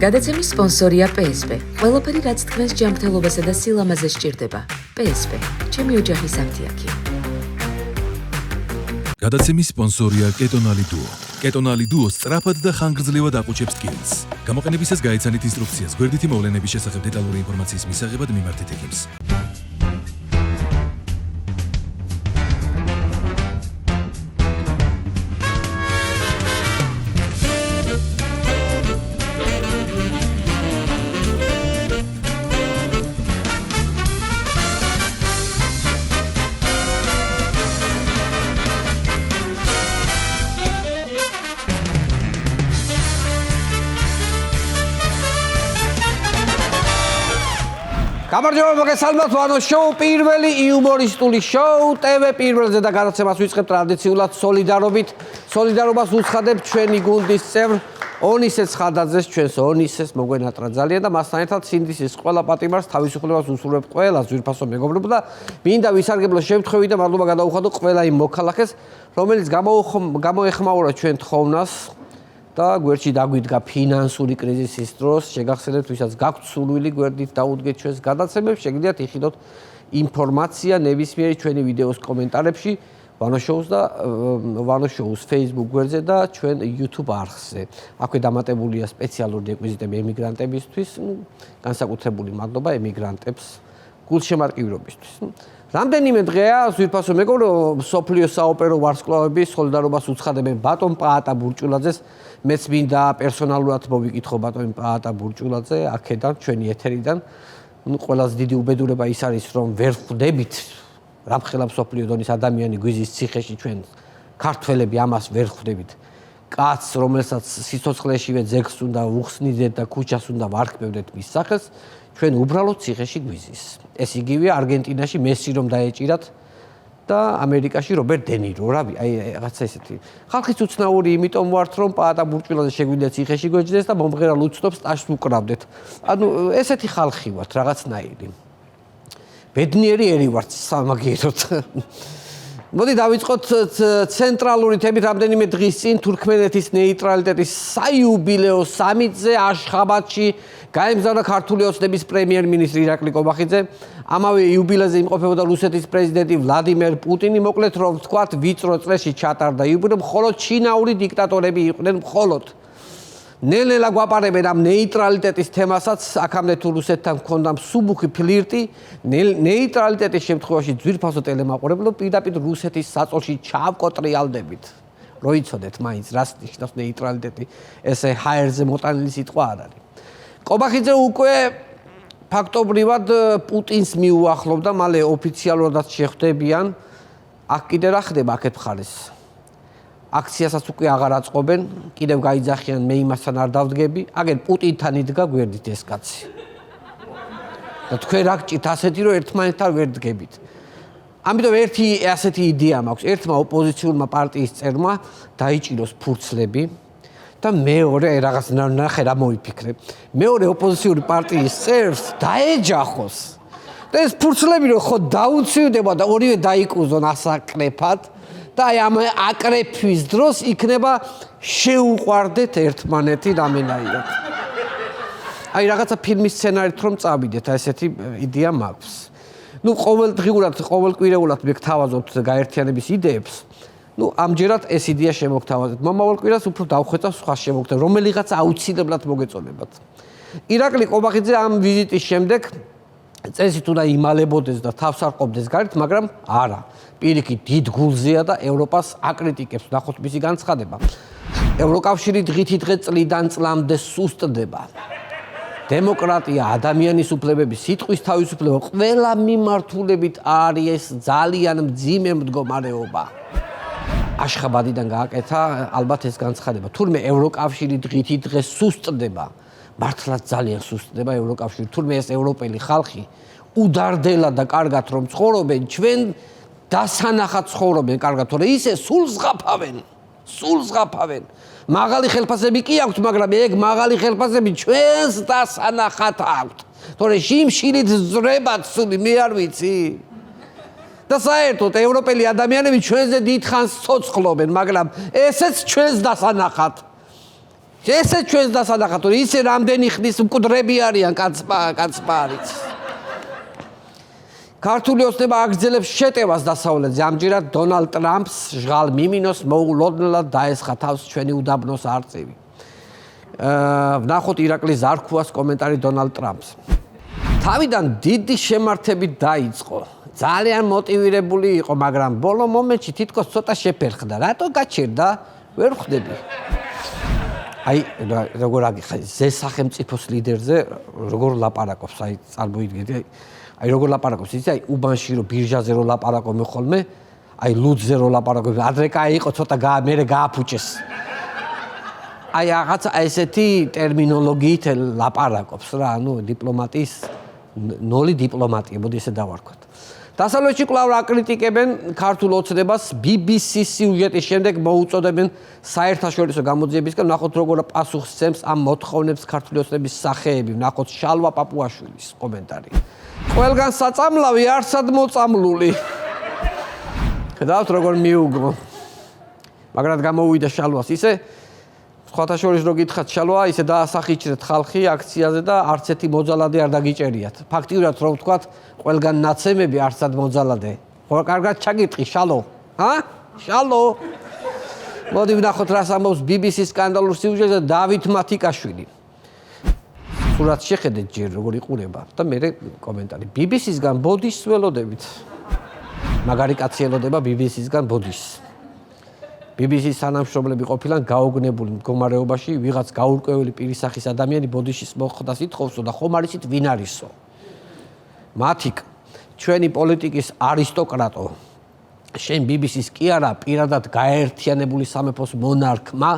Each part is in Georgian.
გადაცემის სპონსორია PSP. ყველაფერი რაც თქვენს ჯანმრთელობასა და სილამაზე სჭირდება. PSP. ჩემი ოჯახის აფთიაქი. გადაცემის სპონსორია კეტონალი დუო. კეტონალი დუო სწრაფად და ხანგრძლივად აყუჩებს ტკივილს. გამოყენებისას გაიცანით ინსტრუქციას გვერდითი მოვლენების შესახებ დეტალური ინფორმაციის მისაღებად მიმართეთ ექიმს. გამარჯობა მოგესალმათ ვანო შოუ პირველი იუმორისტული შოუ TV პირველზე და გადაცემას ვიწყებთ ტრადიციულად სოლიდარობას უცხადებთ ჩვენი გუნდის წევრ ონისეს ხადაძეს ჩვენს ონისეს მოგვენატრა ძალიან და მასთან ერთად სინდისის ყველა პატიმარს თავისუფლებას უსურვებ ყველა ძვირფასო მეგობრებო და მინდა ვისარგებლო შემთხვევით და მადლობა გადაუხადო ყველა იმ მოქალაქეს რომელიც გამოეხმაურა ჩვენ თხოვნას და გვერდში დაგვიდგა ფინანსური კრიზისის დროს, შეგახსენებთ, ვისაც გაქვთ სურვილი გვერდით დაუდგეთ ჩვენს გადაცემებს, შეგიძლიათ იხილოთ ინფორმაცია ნებისმიერი ჩვენი ვიდეოს კომენტარებში, ვანო შოუს Facebook გვერდზე და ჩვენ YouTube არხზე. აქვე დამატებულია სპეციალური რეკვიზიტები ემიგრანტებისთვის, განსაკუთრებული მადლობა ემიგრანტებს გულშემატკივრობისთვის. რამდენიმე დღეა ძვირფასო მეგობრებო, სოფლიო საოპერო ვარსკვლავები სოლიდარობას უცხადებენ ბატონ პაატა ბურჭულაძეს. მეც მინდა პერსონალურად მოვიკითხო ბატონ პაატა ბურჭულაძე, აქედან ჩვენი ეთერიდან. ყველაზე დიდი უბედურება ის არის, რომ ვერ ხვდებით რამხელა მსოფლიო დონის ადამიანი გვიზის ციხეში ჩვენ ქართველები ამას ვერ ხვდებით. კაცს, რომელსაც სიცოცხლეშივე ძეგლს უნდა უხსნიდეთ და ქუჩას უნდა ვარქმევდეთ მის სახელს, ჩვენ უბრალოდ ციხეში გვიზის. ეს იგივეა არგენტინაში მესი რომ დაეჭირათ და ამერიკაში რობერტ დე ნირო, რავი, აი რაღაცა ესეთი. ხალხიც უცნაური იმიტომ ვართ, რომ პაატა ბურჭულაძე შეგვიძლია ციხეში გვეჯდეს და მომღერალ უცნობს ტაშს უკრავდეთ. ანუ ესეთი ხალხი ვართ რაღაცნაირი. ბედნიერი ერი ვართ სამაგიეროდ. მოდი დავიწყოთ ცენტრალური თემით რამდენიმე დღის წინ თურქმენეთის ნეიტრალიტეტის საიუბილეო სამიტზე აშხაბადში გაემგზავრა ქართული ოცნების პრემიერ-მინისტრი ირაკლი კობახიძე. ამავე იუბილეზე იმყოფებოდა რუსეთის პრეზიდენტი ვლადიმერ პუტინი. მოკლედ რომ ვთქვათ, ვიწრო წრეში ჩატარდა იუბილე, მხოლოდ ჩინაური დიქტატორები იყვნენ მხოლოდ. ნელ-ნელა გვაპარებენ ამ ნეიტრალიტეტის თემასაც, აქამდე თუ რუსეთთან ჰქონდა მსუბუქი ფლირტი, ნეიტრალიტეტის შემთხვევაში ძვირფასო ტელემაყურებლო პირდაპირ რუსეთის საწოლში ჩავკოტრიალდებით. რო იცოდეთ მაინც რას ნიშნავს ნეიტრალიტეტი, ესე ჰაერზე მოტანილი სიტყვა არ არის. კობახიძე უკვე ფაქტობრივად პუტინს მიუახლოვდა, მალე ოფიციალურადაც შეხვდებიან. აქ კიდე რა ხდება აქეთ მხარეს? აქციასაც უკვე აღარ აწყობენ, კიდევ გაიძახიან მე იმასთან არ დავდგები, აგერ პუტინთან იდგა გვერდით ეს კაცი. და თქვენ რა გჭირთ ასეთი რომ ერთმანეთთან ვერ დგებით. ამიტომ ერთი ასეთი იდეა მაქვს, ერთმა ოპოზიციურმა პარტიის წევრმა დაიჭიროს ფურცლები და მეორე რაღაც ნახე რა მოიფიქრე. მეორე ოპოზიციური პარტიის წევრს დაეჯახოს. და ეს ფურცლები რომ ხო დაუცივდება და ორივე დაიკუზონ ასაკრეფად და აი ამ აკრეფვის დროს იქნება შეუყვარდეთ ერთმანეთი რამენაირად. აი რაღაცა ფილმის სცენარით რომ წავიდეთ, ესეთი იდეა მაქვს. ყოველკვირეულად მე გთავაზობთ გაერთიანების იდეებს. ამჯერად ეს იდეა შემოგთავაზეთ. მომავალ კვირას უფრო დავხვეწავ სხვა შემოგთავაზეთ, რომელიღაც აუცილებლად მოგეწონებათ. ირაკლი კობახიძე ამ ვიზიტის შემდეგ წესით უნდა იმალებოდეს და თავს არ ყოფდეს გარეთ, მაგრამ არა. პირიქით დიდ გულზეა და ევროპას აკრიტიკებს, ნახოთ მისი განცხადება. ევროკავშირი დღითი დღე წლიდან წლამდე სუსტდება. დემოკრატია, ადამიანის უფლებები, სიტყვის თავისუფლება ყველა მიმართულებით არის ძალიან მძიმე მდგომარეობა. აშხაბადიდან გააკეთა ალბათ ეს განცხადება. თურმე ევროკავშირი დღითი დღე სუსტდება. მართლაც ძალიან სუსტდება ევროკავშირი. თურმე ეს ევროპელი ხალხი უდარდელად და კარგად რომ ცხოვრობენ, ჩვენ დასანახად ცხოვრობენ კარგად, თორე ისე სულ ზღაფავენ. მაღალი ხელფასები კი აქვთ, მაგრამ ეგ მაღალი ხელფასები ჩვენს დასანახად აქვთ. თორე შიმშილით ზრებათ სული, მე არ ვიცი. და საერთოდ ევროპელი ადამიანები ჩვენზე დიდხანს ცოცხლობენ, მაგრამ ესეც ჩვენს დასანახად. ესე ჩვენს დასადახად, რომ ისე რამდენი ხნის მკვდრები არიან კაცპარიც. ქართული ოცნება აგრძელებს შეტევას დასავლეთზე. ამჯერად დონალდ ტრამპს ჟღალ მიმინოს მოულოდნელად დაესხა თავს ჩვენი უდაბნოს არწივი. ვნახოთ ირაკლი ზარქუას კომენტარი დონალდ ტრამპს. თავიდან დიდი შემართებით დაიწყო. ძალიან მოტივირებული იყო, მაგრამ ბოლო მომენტში თითქოს ცოტა შეფერხდა. რატო გაჩერდა? ვერ ხვდები. აი, როგორ აგიხარ, სახელმწიფოს ლიდერზე როგორ ლაპარაკობს, აი, წარმოიდგინე, აი, როგორ ლაპარაკობს, იცი, აი, უბანში რო ბირჟაზე რო ლაპარაკობ ხოლმე, აი, ლუძზე რო ლაპარაკობ, ადრე კაი იყო, ცოტა მერე გააფუჭეს. აი, რაღაცა ესეთი ტერმინოლოგიით ლაპარაკობს რა, ანუ დიპლომატიის ნოლი დიპლომატია, მოდი ესე დავარქვათ. დასავლეთში კვლავ აკრიტიკებენ ქართულ ოცნებას BBC-ის სიუჟეტის შემდეგ მოუწოდებენ საერთაშორისო გამოძიებისგან. ნახოთ როგორ პასუხს სცემს ამ მოთხოვნებს ქართული ოცნების სახეები. ნახოთ შალვა პაპუაშვილის კომენტარი. ყველგან საწამლავი არსად მოწამლული. ხედავთ როგორ მიუგო. მაგრამ გამოუვიდა შალვას ისე სხვათა შორის რო გითხრათ შალვა, ისე დაასახიჭრეთ ხალხი აქციაზე და არც ერთი მოძალადე არ დაგიჭერიათ. ფაქტიურად რომ ვთქვათ, ყველგან ნაცემები არსად მოძალადე. კარგად ჩაგიტყი შალო. შალო. მოდი ვნახოთ რას ამბობს BBC-ის სკანდალურ სიუჟეტზე დავით მათიკაშვილი. სურათს შეხედეთ ჯერ როგორ იყურება და მე კომენტარი. BBC-სგან ბოდიშს ველოდებით. მაგარი კაცი ელოდება BBC-სგან ბოდიშს. BBC-ის თანამშრომლები ყოფილან გაოგნებული მდგომარეობაში ვიღაც გაურკვეველი პირისახის ადამიანი ბოდიშის მოხდას ითხოვსო და ხომ არ იცით ვინ არისო? მათიკ, ჩვენი პოლიტიკის არისტოკრატო. შენ BBC-ს კი არა პირადად გაერთიანებული სამეფოს მონარქმა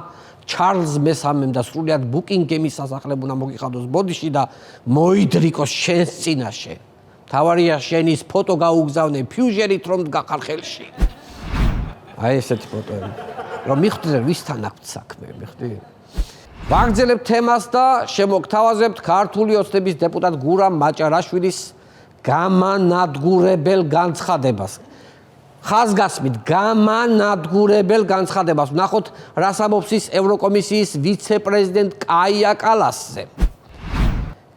ჩარლზ მესამემ და სრულიად ბუკინგემის სასახლემ უნდა მოგიხადოს ბოდიში და მოიდრიკოს შენს წინაშე. თავარია შენის ფოტო გაუგზავნე ფიუჟერით რომ გახარ ხელში. აი ესეთი ფოტოები. რომ მიხვდეთ ვისთან აქვს საქმე, მიხვდი? ვაგრძელებთ თემას და შემოგთავაზებთ ქართული ოცნების დეპუტატ გურამ მაჭარაშვილის გამანადგურებელ განცხადებას. ხაზგასმით გამანადგურებელ განცხადებას. ვნახოთ რას ამბობს ის ევროკომისიის ვიცე-პრეზიდენტ კაია კალასზე.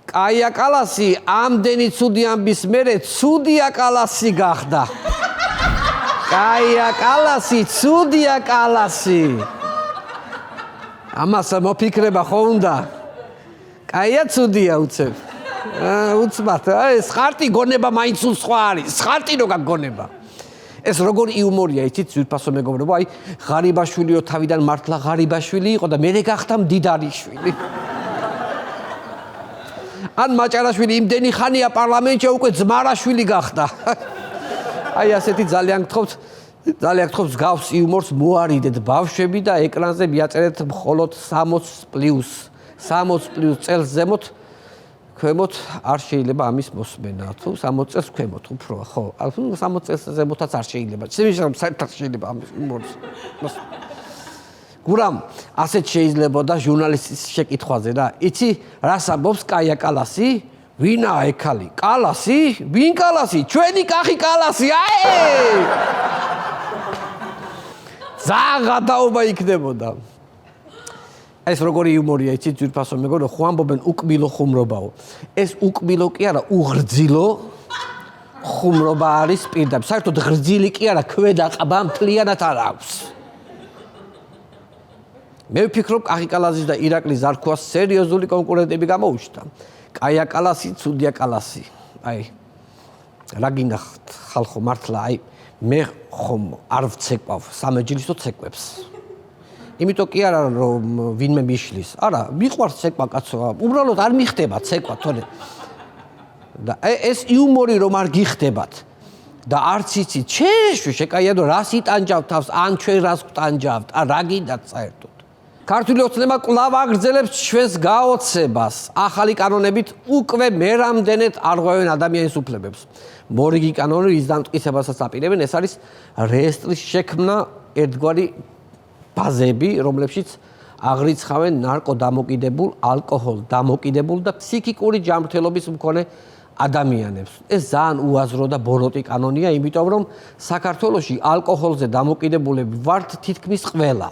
კაია კალასი ამდენი ცუდი ამბის მერე ცუდია კალასი გახდა. კაია კალასი ცუდია კალასი. ამას მოფიქრება ხო უნდა? კაია ცუდია უცებ. უცბად, ეს ხარტი გონება მაინც სხვა არის. ხარტი რო გაგონება. ეს როგორ იუმორია, იცით, ძვირფასო მეგობრებო, აი ღარიბაშვილიო თავიდან მართლა ღარიბაშვილი იყო და მერე გახდა მდიდარიშვილი. ან მაჭარაშვილი იმდენი ხანია პარლამენტში უკვე ძმარაშვილი გახდა. აი ასეთი ძალიან გთხოვთ გავს იუმორს მოარიდეთ ბავშვები და ეკრანზე მიაწერეთ მხოლოდ 60+ წელს ზემოთ ქვემოთ არ შეიძლება ამის მოსმენა თუ 60 წელს ქვემოთ უფრო ხო 60 წელს ზემოთაც არ შეიძლება საერთოდ შეიძლება ამის იუმორს გურამ ასეთ შეიძლება და ჟურნალისტის შეკითხვაზე რა იცი რას ამბობს კაია კალასი ვინაა ეკალი კალასი ვინ კალასი ჩვენი კახი კალასი აი ზაღადაობა იქნებოდა ეს როგორი იუმორია იცით ძვირფასო მეგობრებო ხო ამბობენ უკბილო ხუმრობაო ეს უკბილო კი არა უღრძილო ხუმრობა არის პირდაპირ საერთოდ ღრძილი კი არა ქვედა ყბა მთლიანად არ აქვს მე ვფიქრობ კახი კალასის და ირაკლი ზარქუას სერიოზული კონკურენტები გამოუჩნდა კაია კალასი ცუდია კალასი აი რა გინახთ ხალხო მართლა აი მე ხომ არ ვცეკვავ სამეჯლისო ცეკვებს იმიტომ კი არა რომ ვინმე მიშლის არა მიყვარს ცეკვა კაცო უბრალოდ არ მიხდება ცეკვა თორე და ეს იუმორი რომ არ გიხდებათ და არც იცით შეშუ შეკაიადო რას იტანჯავთ თავს ან ჩვენ რას ვტანჯავთ ან რა გინდათ საერთოდ ქართული ოცნება კვლავ აგრძელებს ჩვენს გაოცებას ახალი კანონებით უკვე მერამდენეთ არღვევენ ადამიანის უფლებებს მორიგი კანონი რის დამტკიცებასაც აპირებენ ეს არის რეესტრის შექმნა ერთგვარი ბაზები რომლებშიც აღრიცხავენ ნარკოდამოკიდებულ ალკოჰოლ დამოკიდებულ და ფსიქიკური ჯანმრთელობის მქონე ადამიანებს ეს ძალიან უაზრო და ბოროტი კანონია იმიტომ რომ საქართველოში ალკოჰოლზე დამოკიდებულები ვართ თითქმის ყველა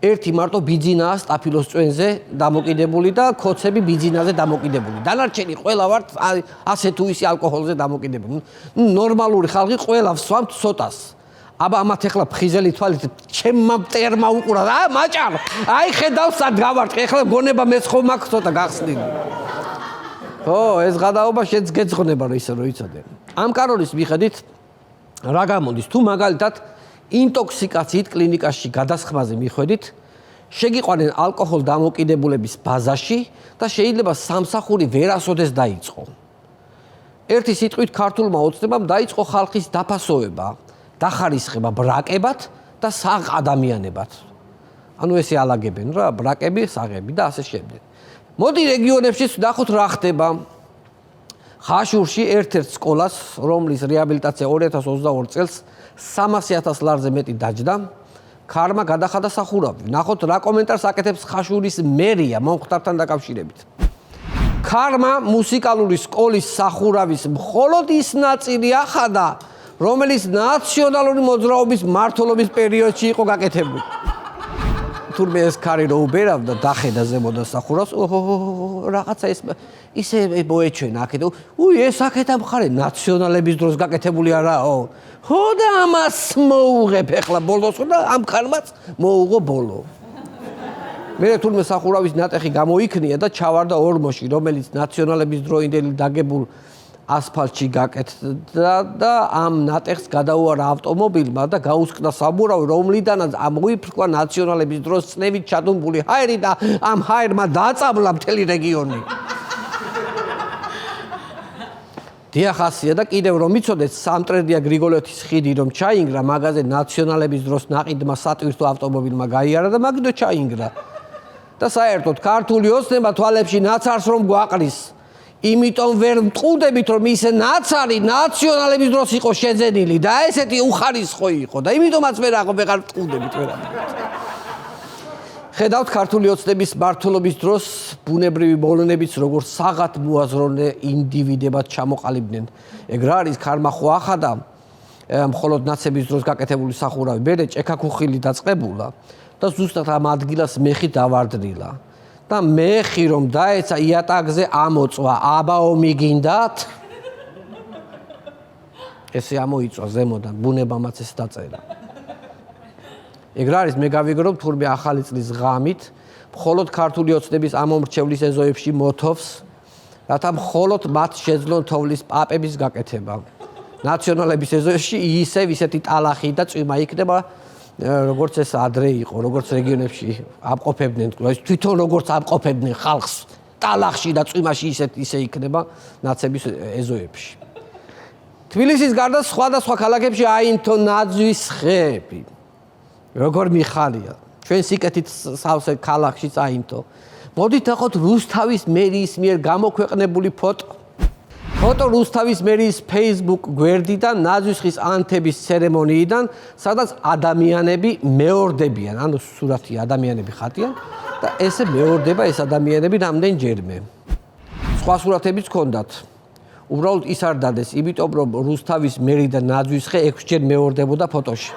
ერთი მარტო ბიძინაა სტაფილოს წვენზე დამოკიდებული და ქოცები ბიძინაზე დამოკიდებული. დანარჩენი ყველა ვართ ასე თუ ისე ალკოჰოლზე დამოკიდებული. ნორმალური ხალხი ყველა ვსვამთ ცოტას. აბა ამათ ეხლა ფხიზელი თვალით ჩემმა მტერმა უყურა და მაჭარ აი ხედავ სად გავარტყი ეხლა გონება მეც ხომ მაქვს ცოტა გახსნილი. ხო ეს გადაობა შეც გეძღნება რომ ისე რომ იცოდე. ამ კანონის მიხედვით რა გამოდის თუ მაგალითად ინტოქსიკაციით კლინიკაში გადასხმაზე მიხვედით შეგიყვანენ ალკოჰოლ დამოკიდებულების ბაზაში და შეიძლება სამსახური ვერასოდეს დაიწყო. ერთი სიტყვით ქართულმა ოცნებამ დაიწყო ხალხის დაფასოვება, დახარისხება ბრაკებად და საღ ადამიანებად. ანუ ესე ალაგებენ რა, ბრაკები, საღები და ასე შემდეგ. მოდი რეგიონებში ვნახოთ რა ხდება. ხაშურში ერთ-ერთ სკოლას, რომლის რეაბილიტაცია 2022 წელს 300,000 ლარზე მეტი დაჯდა, ქარმა გადახადა სახურავი. ვნახოთ რა კომენტარს აკეთებს ხაშურის მერია მომხდართან დაკავშირებით. ქარმა მუსიკალური სკოლის სახურავის მხოლოდ ის ნაწილი ახადა, რომელიც ნაციონალური მოძრაობის მმართველობის პერიოდში იყო გაკეთებული. თურმე ეს ქარი რო უბერავდა დახედა ზემოდან სახურავს, რაღაცა ეს ისე მოეჩვენა აქეთ. ეს აქეთა მხარე ნაციონალების დროს გაკეთებული არაო. ხო და ამას მოუღებ ეხლა ბოლოს და ამ ქარმაც მოუღო ბოლო. მე თურმე სახურავის ნატეხი გამოიქნია და ჩავარდა ორმოში, რომელიც ნაციონალების დროინდელი დაგებულ ასფალტში გაკეთდა და ამ ნატეხს გადაუარა ავტომობილმა და გაუსყდა საბურავი, რომლიდანაც ამოიფრქვა ნაციონალების დროს წნევით ჩადუნებული ჰაერი და ამ ჰაერმა დაწამლა მთელი რეგიონი. დიახასია და კიდევ რომ იცოდეთ, სამტრედია გრიგოლეთის ხიდი რომ ჩაინგრა, მაგაზე ნაციონალების დროს ნაყიდმა სატვირთო ავტომობილმა გაიარა და მაგდო ჩაინგრა. და საერთოდ ქართული ოცნება თვალებში ნაცარს რომ გვაყრის. იმიტომ ვერ მტყუდებით რომ ისე ნაცარი ნაციონალების დროს იყო შეძენილი და ესეთი უხარისხო იყო და იმიტომაც ვერ მტყუდებით ვერაფერ. ხედავთ ქართული ოცნების მმართველობის დროს ბუნებრივი მოვლენებიც როგორც საღად მოაზროვნე ინდივიდებად ჩამოყალიბდნენ. ეგ რა არის ქარმა ხო ახადა მხოლოდ ნაცების დროს გაკეთებული სახურავი, მერე ჭექაქუხილი დაწყებულა და ზუსტად ამ ადგილას მეხი დავარდნილა. და მეხი რომ დაეცა იატაკზე ამოწვა, აბაო მიგინდათ? ესე ამოიწვა ზემოდან, ბუნებამაც ეს დაწერა. ეგ რა არის, მე გავიგრო თურმე ახალი წლის ღამით, მხოლოდ ქართული ოცნების ამომრჩევლის ეზოებში მოთოვს, რათა მხოლოდ მათ შეძლონ თოვლის პაპების გაკეთება. ნაციონალების ეზოებში ისევ ისეთი ტალახი და წვიმა იქნება, როგორც ეს ადრე იყო, როგორც რეგიონებში აპყოფებდნენ, თვითონ როგორც აპყოფებდნენ ხალხს ტალახში და წვიმაში ისე იქნება ნაცების ეზოებში. თბილისის გარდა სხვადასხვა ქალაქებში აინთო ნაძვის ხეები. როგორ მიხარია. ჩვენ სიკეთით სავსე ქალაქში აინთო. მოდით ნახოთ რუსთავის მერიის მიერ გამოქვეყნებული ფოტო. ფოტო რუსთავის მერიის Facebook გვერდიდან ნაძვის ხის ანთების ცერემონიიდან, სადაც ადამიანები მეორდებიან, ანუ სურათი ადამიანები ხატიან და ესე მეორდება ეს ადამიანები რამდენჯერმე. სხვა სურათებიც ჰქონდათ. უბრალოდ ის არ დადეს, იმიტომ რომ რუსთავის მერი და ნაძვის ხე 6 ჯერ მეორდებოდა ფოტოში.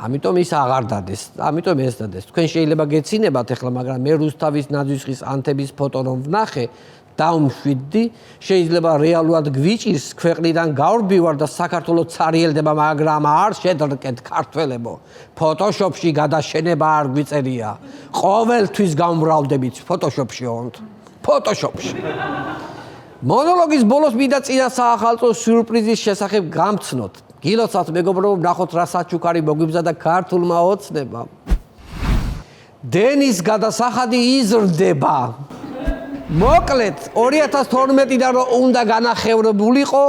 ამიტომ ის აღარ დადეს, ამიტომ ეს დადეს. თქვენ შეიძლება გეცინებათ ახლა, მაგრამ მე რუსთავის ნაძვის ხის ანთების ფოტო რომ ვნახე, დავმშვიდდი, შეიძლება რეალურად გვიჭირს ქვეყნიდან გავრბივარ და საქართველოს ცარიელდება, მაგრამ არ შედრკეთ ქართველებო. ფოტოშოპში გადაშენება არ გვიწერია. ყოველთვის გამრავლდებით ფოტოშოპში ოღონდ. ფოტოშოპში. მონოლოგის ბოლოს მინდა წინა საახალწლო სიურპრიზის შესახებ გამცნოთ. გილოცავთ მეგობრებო, ვნახოთ რა საჩუქარი მოგვიბზადა ქართულმა ოცნებამ. დენის გადასახადი იზრდება. მოკლედ 2012-დან რომ უნდა განახევრებულიყო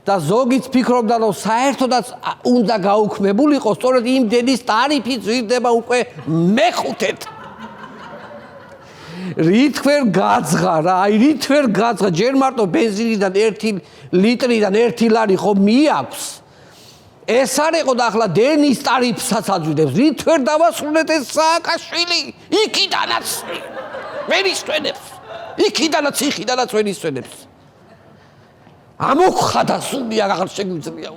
და ზოგიც ფიქრობდა რომ საერთოდაც უნდა გაუქმებულიყო, სწორედ იმ დენის ტარიფი ზრდება უკვე მეხუთედ. რით ვერ გაძღა რა, აი რით ვერ გაძღა, ჯერ მარტო ბენზინიდან 1 ლიტრიდან 1 ლარი ხო მიაქვს. ეს არ იყო და ახლა დენის ტარიფსაც აძვიდებს. რით ვერ დავასრულეთ ეს სააკაშვილი? იქიდანაც ვერ ისვენებს. იქიდანაც იხიდანაც ვერ ისვენებს. ამოხადა სული აღარ შეგვიძლია.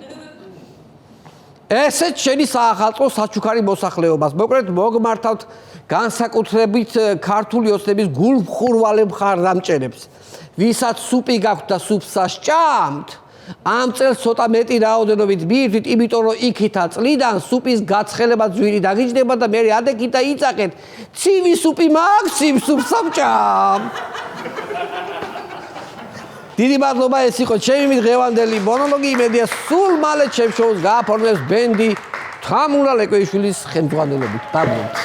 ესეც შენი საახალწლო საჩუქარი მოსახლეობას. მოკლედ მოგმართავთ განსაკუთრებით ქართული ოცნების გულმხურვალე მხარდამჭერებს. ვისაც სუპი გაქვთ და სუპს სჭამთ, ამ წელს ცოტა მეტი რაოდენობით მიირთვით, იმიტომ რომ იქითა წლიდან სუპის გაცხელება ძვირი დაგიჯდება და მე ადეკით და იწაკეთ. ცივი სუპი მაქვს, ცივ სუპს სამჭამ. დიდი მადლობა, ეს იყო ჩემი დღევანდელი მონოლოგი. იმედია სულ მალე ჩემ შოუს გააფორმებს ბენდი თამულა ლეკვეიშვილის ხელმძღვანელობით. დაბლობთ.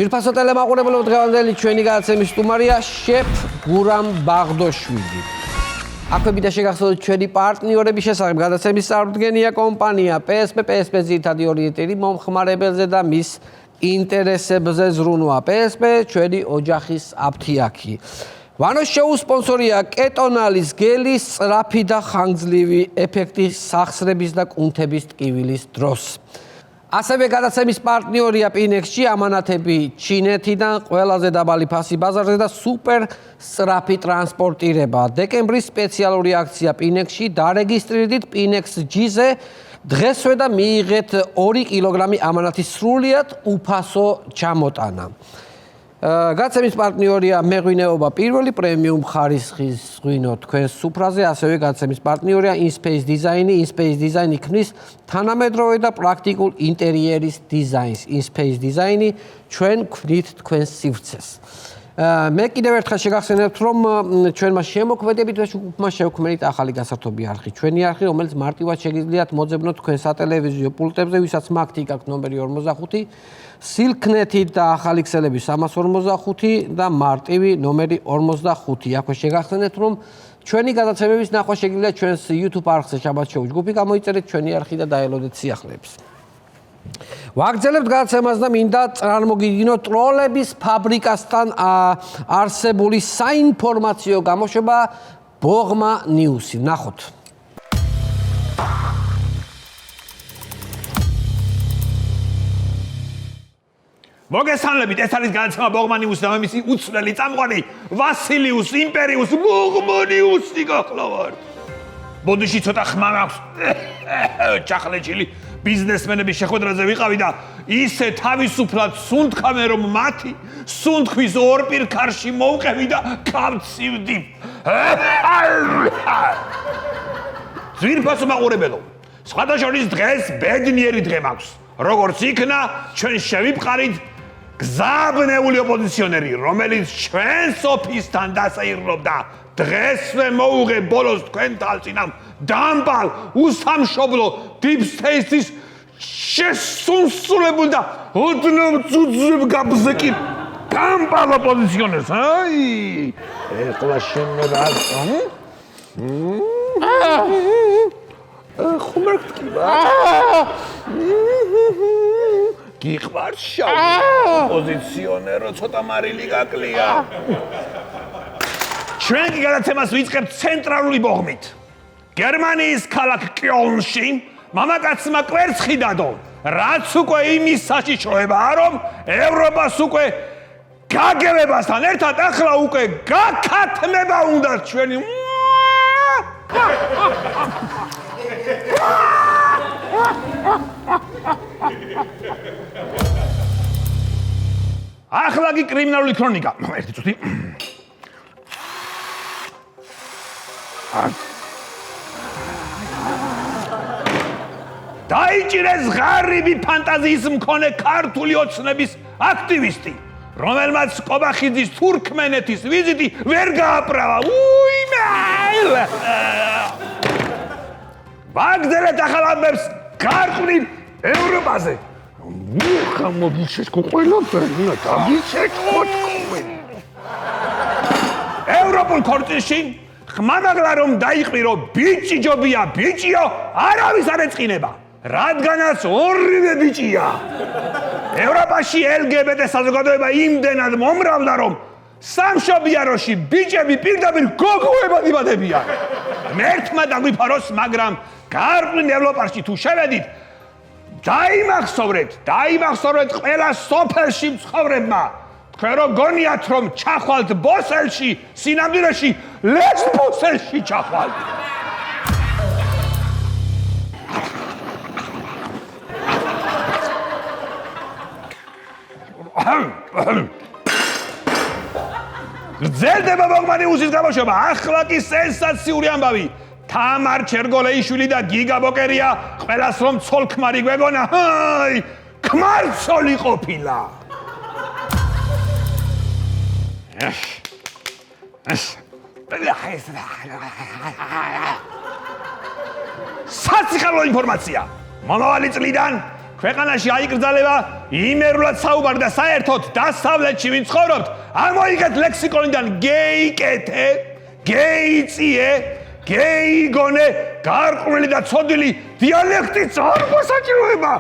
ძვირფასო ტელემაყურებელო, დღევანდელი ჩვენი გადაცემის სტუმარია შეფ გურამ ბაღდოშვილი. აქვე და შეგახსოვდეთ ჩვენი პარტნიორების შესახებ. გადაცემის წარდგენია კომპანია PSP ძირითადი ორიენტირი მომხმარებელზე და მის ინტერესებზე ზრუნვა. PSP ჩვენი ოჯახის აფთიაქი. ვანოს შოუს სპონსორია კეტონალის გელის სწრაფი და ხანგრძლივი ეფექტი სახსრების და კუნთების ტკივილის დროს. ასევე გადაცემის პარტნიორია Pinex-ში ამანათები ჩინეთიდან ყველაზე დაბალი ფასი ბაზარზე და სუპერ სწრაფი ტრანსპორტირება. დეკემბრის სპეციალური აქცია Pinex-ში დარეგისტრირდით Pinex-G-ზე დღესვე და მიიღეთ 2 კილოგრამი ამანათის სრულიად უფასო ჩამოტანა. გადაცემის პარტნიორია მეღვინეობა პირველი პრემიუმ ხარისხის ღვინო თქვენს სუფრაზე, ასევე გადაცემის პარტნიორია InSpace Design-ი. InSpace Design-ი ქმნის თანამედროვე და პრაქტიკულ ინტერიერის დიზაინს. InSpace Design-ი ჩვენ ქმნით თქვენს სივრცეს. მე კიდევ ერთხელ შეგახსენებთ, რომ ჩვენმა შემოქმედებით ჯგუფმა შევქმნით ახალი გასართობი არხი. ჩვენი არხი, რომელიც მარტივად შეგიძლიათ მოძებნოთ თქვენ სატელევიზიო პულტებზე, ვისაც მაგთ იქ ნომერი 45, სილქნეთი და ახალი ქსელები 345 და მარტივი ნომერი 45. აქვე შეგახსენებთ, რომ ჩვენი გადაცემების ნახვა შეგიძლიათ ჩვენს YouTube არხზე შაბათ შოუ ჯგუფი, გამოიწერეთ ჩვენი არხი და დაელოდეთ სიახლეებს. ვაგრძელებთ გადაცემას და მინდა წარმოგიდგინოთ ტროლების ფაბრიკასთან არსებული საინფორმაციო გამოშვება ბოღმა ნიუსი. ნახოთ. მოგესალმებით, ეს არის გადაცემა ბოღმა ნიუსი და მე მისი უცვლელი წამყვანი ვასილიუს იმპერიუს ბოღმა ნიუსი გახლავართ. ბოდიში ცოტა ხმა მაქვს. ჩახლეჭილი ბიზნესმენების შეხვედრაზე ვიყავი და ისე თავისუფლად სუნთქავენ, რომ მათი სუნთქვის ორ პირქარში მოვყევი და გავცივდი. ძვირფასო მაყურებელო, სხვათა შორის დღეს ბედნიერი დღე მაქვს. როგორც იქნა, ჩვენ შევიფყარით გზაბნეული ოპოზიციონერი, რომელიც ჩვენს ოფისთან დასაირლობდა. დღესვე მოუღე ბოლოს თქვენ თალწინამ დამბალ უსამშობლო deep state-ის შესუნსულებული და ოდნავ ძუძებ გაბზეკი დამბალ ოპოზიციონერს. აი, ეხლა შემოდა. ხუმრკტკივა. გიყვარს შავი ოპოზიციონერო, ცოტა მარილი გაკლია. ჩვენი გადაცემას ვიწყებთ ცენტრალური ბოღმით. გერმანიის ქალაქ კიოლნში მამაკაცმა კვერცხი დადო, რაც უკვე იმის საშიშროებაა, რომ ევროპას უკვე გაგებებასთან ერთად ახლა უკვე გაქათმება უნდა ჩვენი. ახლა კი კრიმინალური ქრონიკა. ერთი წუთი. დაიჭირეს ღარიბი ფანტაზიის მქონე ქართული ოცნების აქტივისტი, რომელმაც კობახიძის თურქმენეთის ვიზიტი ვერ გააправა. ვაგრძელეთ ახალ ამბებს გარკვეულ ევროპაზე. მოგიშეშკო ყველაფერი, დაგიშეშკო თქვენ. ევროპულ ქორწილში ხმამაღლა რომ დაიყვირო ბიჭი ჯობია ბიჭიო, არავის არ ეწყინება. რადგანაც ორივე ბიჭია. ევროპაში LGBT საზოგადოება იმდენად მომრავლდა, რომ სამშობიაროში ბიჭები პირდაპირ გოგოებად იბადებიან. მერთმა დაგვიფაროს, მაგრამ გარკვეულ ევროპაში თუ შევედით, დაიმახსოვრეთ ყველა სოფელში მცხოვრებმა. თქვენ რო გონიათ რომ ჩახვალთ ბოსელში, სინამდვილეში ლესბოსელში ჩახვალთ. გრძელდება ბოგმანიუსის გამოშვება, ახლა კი სენსაციური ამბავი. თამარ ჩერგოლეიშვილი და გიგა ბოკერია ყველას რომ ცოლ-ქმარი გვეგონა, ქმარცოლი ყოფილა. საციხალო ინფორმაცია. მომავალი წლიდან ქვეყანაში აიკრძალება იმერულად საუბარი და საერთოდ დასავლეთში ვინ ცხოვრობთ, ამოიგეთ ლექსიკონიდან გეიკეთე, გეიწიე, გეიგონე, გარყვნილი და ცოდვილი დიალექტიც არ მოსაჭიროება.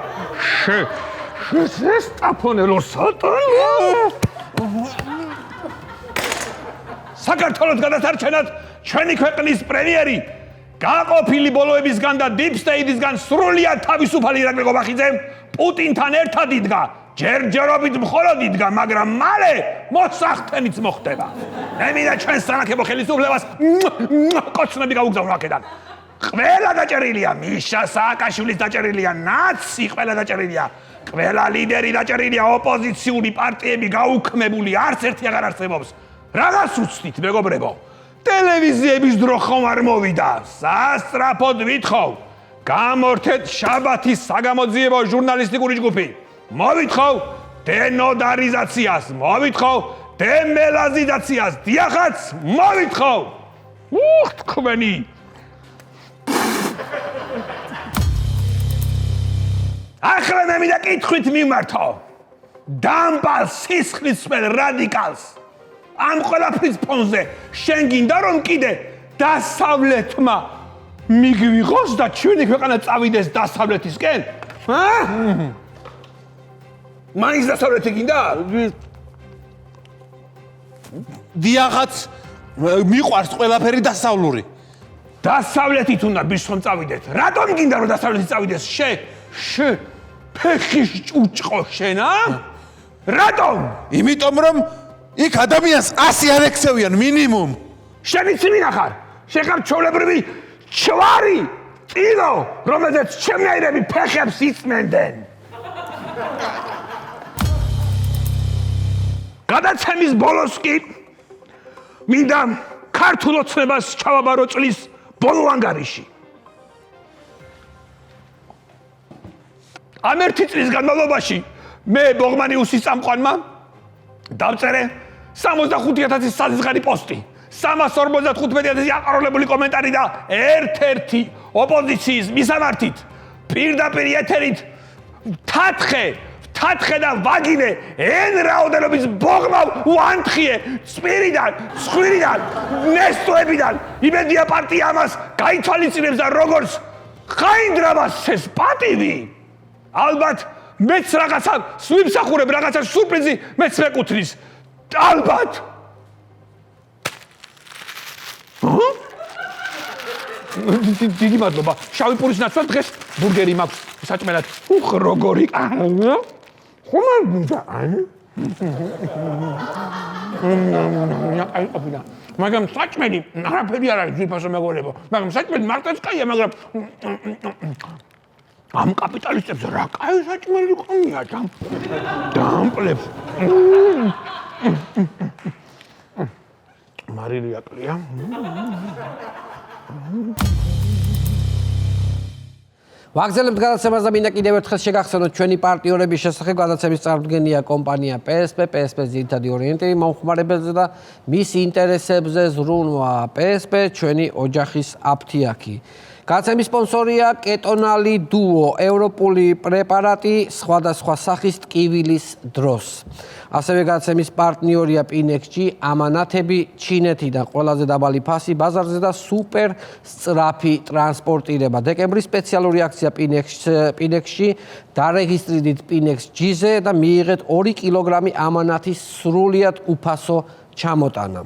შესტაფონელო სატანო. საქართველოს გადასარჩენად ჩვენი ქვეყნის პრემიერი გაყოფილი ბოლოებისგან და Deep State-ისგან სრულიად თავისუფალი ირაკლი ყობახიძე პუტინთან ერთად იდგა. ჯერჯერობით მხოლოდ იდგა, მაგრამ მალე მოსახთენიც მოხდება. მე მინდა ჩვენს სანაკებო ხელისუფლებას კოცნები გაუგზავნო აქედან. ყველა დაჭერილია, მიშა სააკაშვილის დაჭერილია, ნაცი ყველა დაჭერილია. ყველა ლიდერი დაჭერილია, ოპოზიციური პარტიები გაუქმებული, არც ერთი აღარ არსებობს. რაღაც უცდით, მეგობრებო. ტელევიზიების დრო ხომ არ მოვიდა. სასწრაფოდ ვითხოვ. გამორთეთ შაბათის საგამოძიებო ჟურნალისტიკური ჯგუფი. მოვითხოვ დენოდარიზაციას, მოვითხოვ დემელაზიზაციას, დიახაც, მოვითხოვ. თქვენი. ახლა მე მინდა კითხვით მიმართო. დამპალ სისხლისმელ რადიკალს. ამ ყველაფრის ფონზე შენ გინდა რომ კიდე დასავლეთმა მიგვიღოს და ჩვენი ქვეყანა წავიდეს დასავლეთისკენ? მაინც დასავლეთი გინდა? დიახაც მიყვარს ყველაფერი დასავლური. დასავლეთით უნდა ბიჭო წავიდეთ. რატომ გინდა რომ დასავლეთით წავიდეს? ფეხის ჭუჭყო შენ, რატომ? იმიტომ რომ იქ ადამიანს 100 არ ექცევიან მინიმუმ. შენ იცი ვინ ახარ? შენ ხარ ჩვეულებრივი ჩვარი, წილო, რომელზეც ჩემნაირები ფეხებს იწმენდნენ. გადაცემის ბოლოს კი მინდა ქართულ ოცნებას ჩავაბარო წლის ბოლო ანგარიში. ამ ერთი წლის განმავლობაში მე ბოგმანიუსის წამყვანმა დავწერე 65,000 საზღარი პოსტი, 355,000 აყაროლებული კომენტარი და ერთ-ერთი ოპოზიციის მისამართით პირდაპირ ეთერით თათხე და ვაგინე εν რაოდენობის ბოგმავ უანთხიე წვირიდან, ცხვირიდან, ნესტოებიდან. იმედია პარტია ამას გაითვალისწინებს და როგორც ხაინდრავას პატივი. ალბათ მეც რაღაცა ვიმსახურებ, რაღაცა სურპრიზი მეც მეკუთვნის. ალბათ. დიდი მადლობა. შავი პურის ნაცვლად დღეს ბურგერი მაქვს საჭმელად. როგორი. ხომ არ გინდა? მაგრამ საჭმელი არაფერი არ არის ძვირფასო მეგობრებო. მაგრამ საჭმელი მარტოც კაია, მაგრამ ამ კაპიტალისტებს რა კაი საჭმელი ყონია დამპლებს. მარილი აკლია. ვაგზელებთ გადაცემას და მინდა კიდევ ერთხელ შეგახსენოთ ჩვენი პარტნიორების შესახებ. გადაცემის წარმოდგენია კომპანია PSP, PSP-ს ძირითადი ორიენტირი მომხმარებელზე და მის ინტერესებზე ზრუნვა. PSP ჩვენი ოჯახის აფთიაქი. გადაცემის სპონსორია კეტონალი დუო, ევროპული პრეპარატი სხვადასხვა სახის ტკივილის დროს. ასევე გადაცემის პარტნიორია Pinex-ი, ამანათები ჩინეთიდან ყველაზე დაბალი ფასი ბაზარზე და სუპერ სწრაფი ტრანსპორტირება. დეკემბრის სპეციალური აქცია Pinex-ში დარეგისტრირდით Pinex-G-ზე და მიიღეთ 2 კილოგრამი ამანათის სრულიად უფასო ჩამოტანა.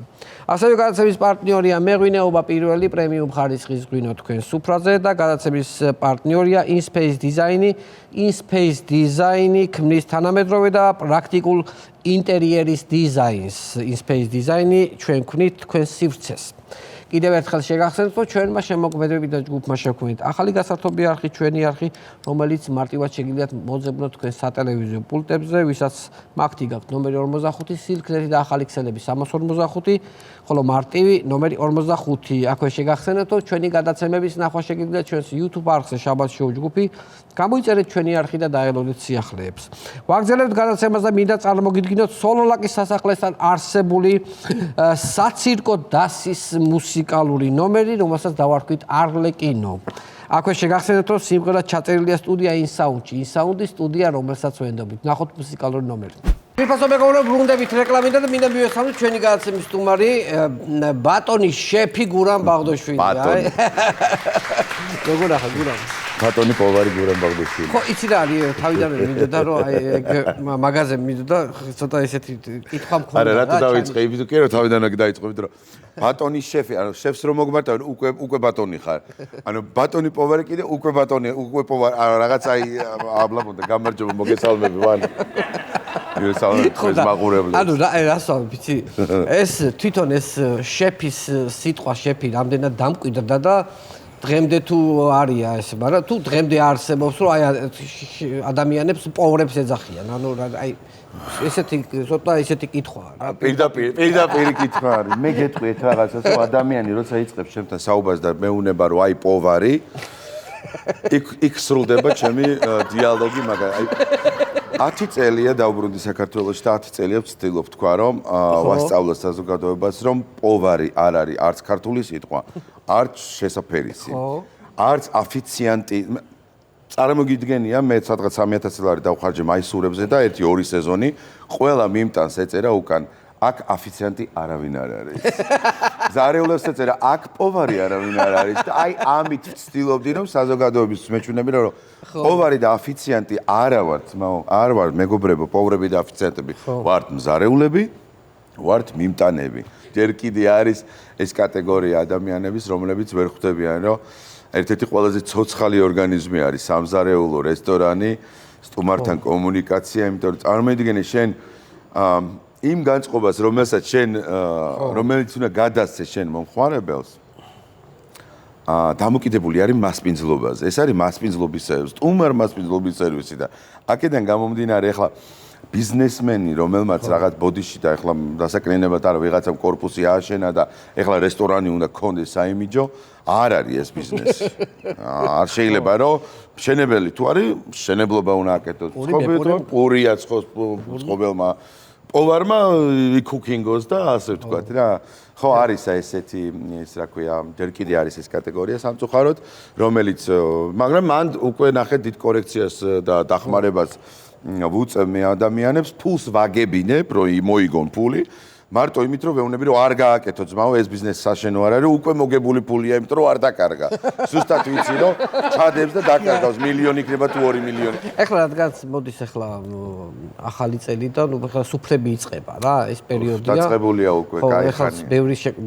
ასევე გადაცემის პარტნიორია მეღვინეობა პირველი პრემიუმ ხარისხის ღვინო თქვენ სუფრაზე და გადაცემის პარტნიორია InSpace Design-ი. InSpace Design-ი ქმნის თანამედროვე და პრაქტიკულ ინტერიერის დიზაინს. InSpace Design-ი ჩვენ ქმნით თქვენ სივრცეს. კიდევ ერთხელ შეგახსენებთ, რომ ჩვენმა შემოქმედებით და ჯგუფმა შექმნით ახალი გასართობი არხი, ჩვენი არხი, რომელიც მარტივად შეგიძლიათ მოძებნოთ თქვენ სატელევიზიო პულტებზე, ვისაც მაგთი გაქვთ ნომერი 45, სილქნეთი და ახალი ქსელები 345, ხოლო მარტივი ნომერი 45. აქვე შეგახსენებთ, რომ ჩვენი გადაცემების ნახვა შეგიძლიათ ჩვენს YouTube არხზე შაბათ შოუ ჯგუფი, გამოიწერეთ ჩვენი არხი და დაელოდეთ სიახლეებს. ვაგრძელებთ გადაცემას და მინდა წარმოგიდგინოთ სოლოლაკის სასახლესთან არსებული საცირკო დასის მუსიკალური ნომერი, რომელსაც დავარქვით არლეკინო. აქვე შეგახსენებთ, რომ სიმღერა ჩაწერილია სტუდია InSound-ში. InSound-ის სტუდია, რომელსაც ვენდობით. ნახოთ მუსიკალური ნომერი. Pirpaso მეგობრებო, ბრუნდებით რეკლამიდან და მინდა მივესალმოთ ჩვენი გადაცემის სტუმარი ბატონი შეფი გურამ ბაღდოშვილი. როგორ ახლა გურამ? ბატონი პოვარი გურამ ბაღდოშვილი. ხო, იცი რა არის, თავიდანვე მინდოდა რომ მაგაზე მინდოდა ცოტა ესეთი კითხვა მქონდა. არა, რატო დავიწყები? თუ კი რა თავიდანვე დაიწყებით რომ ბატონი შეფი, ანუ შეფს რომ მოგმართავ, უკვე ბატონი ხარ. ანუ ბატონი პოვარი კიდე უკვე ბატონი, უკვე პოვარი, რაღაც აი აბლაბონდა გამარჯობა, მოგესალმები ვან. ანუ რასვავ ვიცი ეს თვითონ ეს შეფის სიტყვა შეფი რამდენად დამკვიდრდა და დღემდე თუ არია ეს მაგრამ თუ დღემდე არსებობს რომ აი ადამიანებს პოვრებს ეძახიან ანუ აი ესეთი ცოტა ესეთი კითხვაა რა პირდაპირ კითხვა არის მე გეტყვით რაღაცას რომ ადამიანი როცა იწყებს ჩემთან საუბარს და მეუნება რომ აი პოვარი იქ სრულდება ჩემი დიალოგი მაგრამ აი 10 წელია დავბრუნდი საქართველოში და 10 წელია ვცდილობ თქვა რომ ვასწავლო საზოგადოებას რომ პოვარი არ არის არც ქართული სიტყვა, არც შესაფერისი. არც აფიციანტი. წარმოგიდგენია მე სადღაც 3000 ლარი დავხარჯე მაისურებზე და 1-2 სეზონი ყველა მიმტანს ეწერა უკან აქ აფიციანტი არავინ არ არის. ზარეულებს ეწერა აქ პოვარი არავინ არ არის და აი ამით ვცდილობდი რომ საზოგადოების მეჩვენები რომ პოვარი და აფიციანტი არა ვართ, არ ვარ მეგობრებო, პოვრები და აფიციანტები ვართ მზარეულები, ვართ მიმტანები. ჯერ კიდე არის ეს კატეგორია ადამიანების, რომლებიც ვერ ხვდებიან რომ ერთ-ერთი ყველაზე ცოცხალი ორგანიზმი არის სამზარეულო რესტორანი, სტუმართან კომუნიკაცია, იმიტომ რომ წარმოიდგინე შენ იმ განწყობას, რომელიც უნდა გადასცე შენ მომხმარებელს, დამოკიდებული არის მასპინძლობაზე. ეს არის მასპინძლობის სერვისი, სტუმარ მასპინძლობის სერვისი და აქედან გამომდინარე, ახლა ბიზნესმენი, რომელმაც რაღაც ბოდიში და ახლა დასაკრინებად არა ვიღაცამ კორპუსი ააშენა და ახლა რესტორანი უნდა ქონდეს საიმიჯო, არ არის ეს ბიზნესი. არ შეიძლება რომ მშენებელი თუ არის, მშენებლობა უნდა აკეთოს. ცხოვრება პურია ცხოვრებელმა პოვარმა კუკინგოს და ასე ვთქვათ რა. ხო არის ესეთი ის რა ქვია, ჯერ კიდე არის ეს კატეგორია სამწუხაროდ, რომელიც მაგრამ მან უკვე ნახეთ დიდ კორექციას და დახმარებას ვუწევ მე ადამიანებს, ფულს ვაგებინებ, რომ მოიგონ ფული. მარტო იმით რომ ვეუბნები რომ არ გააკეთო ძმაო ეს ბიზნესი საშენო არ არის უკვე მოგებული ფულია იმიტომ რომ არ დაკარგა ზუსტად ვიცი რომ ჩადებს და დაკარგავს მილიონი იქნება თუ 2 მილიონი ეხლა რადგანაც მოდის ეხლა ახალი წელი და ნუ ეხლა სუფრები იწყება რა ეს პერიოდია დაწყებულია უკვე кай ეხლა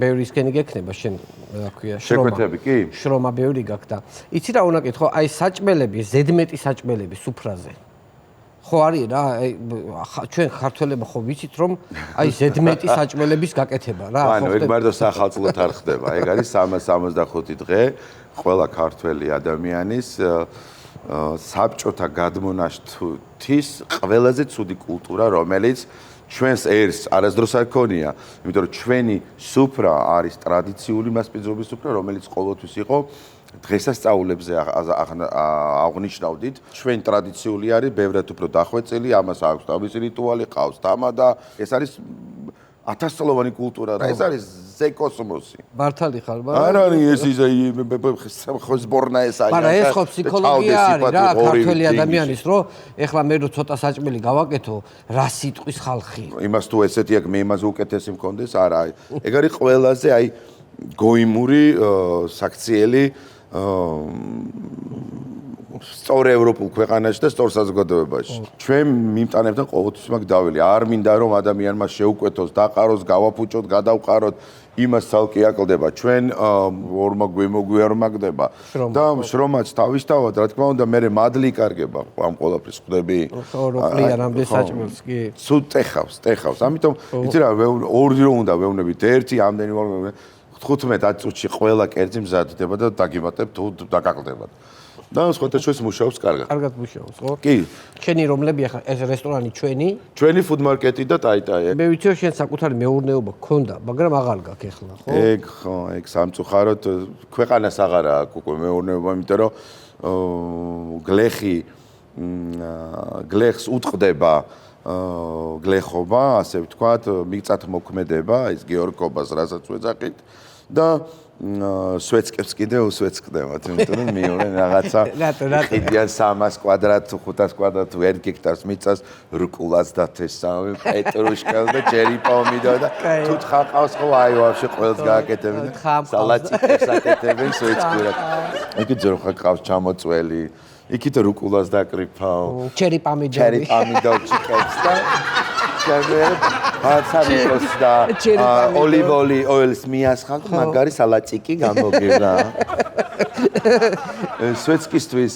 ბევრისკენი გექნება შენ რა ქვია შეკვეთები კი შრომა ბევრი გაქვს და იცი რა უნდა კითხო აი საჭმელები ზედმეტი საჭმელები სუფრაზე ხო არის რა ჩვენ ქართველებმა ხო ვიცით რომ აი ზედმეტი საჭმელების გაკეთება რა ანუ ეგ მარტო სახალწლოდ არ ხდება ეგ არის 365 დღე ყველა ქართველი ადამიანის საბჭოთა გადმონაშთის ყველაზე ცუდი კულტურა რომელიც ჩვენს ერს არასდროს არ ქონია იმიტომ რომ ჩვენი სუფრა არის ტრადიციული მასპინძლობის სუფრა რომელიც ყოველთვის იყო დღესასწაულებზე აღნიშნავდით ჩვენ ტრადიციული არის ბევრად უფრო დახვეწილი ამას აქვს თავისი რიტუალი ყავს თამა და ეს არის ათასწლოვანი კულტურა რა ეს არის ზეკოსმოსი მართალი ხარ არ არის ეს ხოსბორნა ეს არის მაგრამ ეს ხო ფსიქოლოგია არის რა ქართველი ადამიანის რომ ეხლა მე რო ცოტა საჭმელი გავაკეთო რა სიტყვის ხალხი იმას თუ ესეთი აქ მე იმაზე უკეთესი მქონდეს არა ეგ არის ყველაზე აი გოიმური საქციელი სწორ ევროპულ ქვეყანაში და სწორ საზოგადოებაში. ჩვენ მიმტანებთან ყოველთვის მაგ დაველი. არ მინდა რომ ადამიანმა შეუკვეთოს, დაყაროს, გავაფუჭოთ, გადავყაროთ, იმას ცალკე აკლდება. ჩვენ ორმა გვემოგვიარმაგდება და შრომაც თავისთავად, რა თქმა უნდა, მე მადლი იკარგება ამ ყოველფრის ხვდები. რო ყრია რამდენ საჭმელს კი. სულ ტეხავს. ამიტომ იცი რა, ორი რო უნდა ვეუბნებით, ერთი ამდენი 15 წუთში ყველა კერძი მზადდება და დაგიმატებ თუ დაგაკლდებათ. და სხვათა შორის მუშაობს კარგად. კარგად მუშაობს, ხო? კი. შენი რომლები ახლა ეს რესტორანი ჩვენი food market-ი და ტაიტაი. მე ვიცი რომ შენ საკუთარი მეურნეობა გქონდა, მაგრამ აღარ გაქვს ახლა, ხო? ეგ სამწუხაროდ ქვეყანას აღარ აქვს უკვე მეურნეობა, იმიტომ რომ გლეხს უტყდება გლეხობა, ასე ვთქვათ, მიწათმოქმედება, ის გეორგობას, რასაც ვეძახით და სვეცკებს კიდე უსვეცკდებათ, იმიტომ რომ მიიღენ რაღაცა ყიდიან 300 კვადრატ, 500 კვადრატ, 1 გექტარს მიწას, რუკულას დათესავენ, პეტრუშკა და ჯერი პომიდორი და თუ თხა ყავს ხო, აი ვაფშე ყველს გააკეთებენ და სალატიკებს აკეთებენ სვეცკურად. იქით ზრხა ყავს ჩამოწველი, იქით რუკულას დაკრიფავ. ჩერი პომიდორი ჩიკებს და ფარსამიკოს და ოლივ ოილს მიასხავთ, მაგარი სალატიკი გამოგირდა. სვეცკისთვის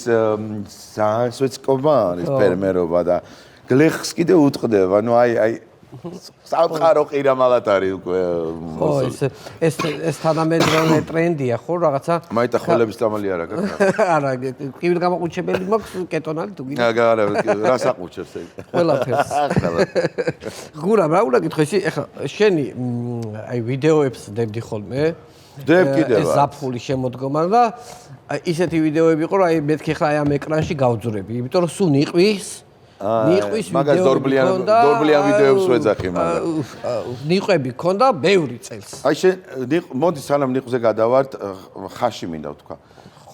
სვეცკობა არის ფერმერობა და გლეხს კიდე უტყდება, ну აი სამყარო ყირამალად არის უკვე. ხო, ეს თანამედროვე ტრენდია, ხო, რაღაცა. მაიტა ხოლების დამალი არა გაქვს. არა, კივილი გამოყუჩებელი მაქვს კეტონალი თუ გინდა. არა, რას აყუჩებს ეგ? ყველაფერს. ღურა, რა უნდა გითხო, ისი ეხლა შენი აი ვიდეოებს დებდი ხოლმე. ვდებ კიდევ. ეს ზაფხული შემოდგომა და ისეთი ვიდეოები იყო, რომ აი მეთქი ხა აი ამ ეკრანში გავძურები, იმიტომ რომ სულ ნიყვის მაგას დორბლიან ვიდეოებს ვეძახი მაგრამ. ნიყვები ქონდა ბევრი წელს. აი შენ მოდი სანამ ნიყვზე გადავართ, ხაში მინდა ვთქვა.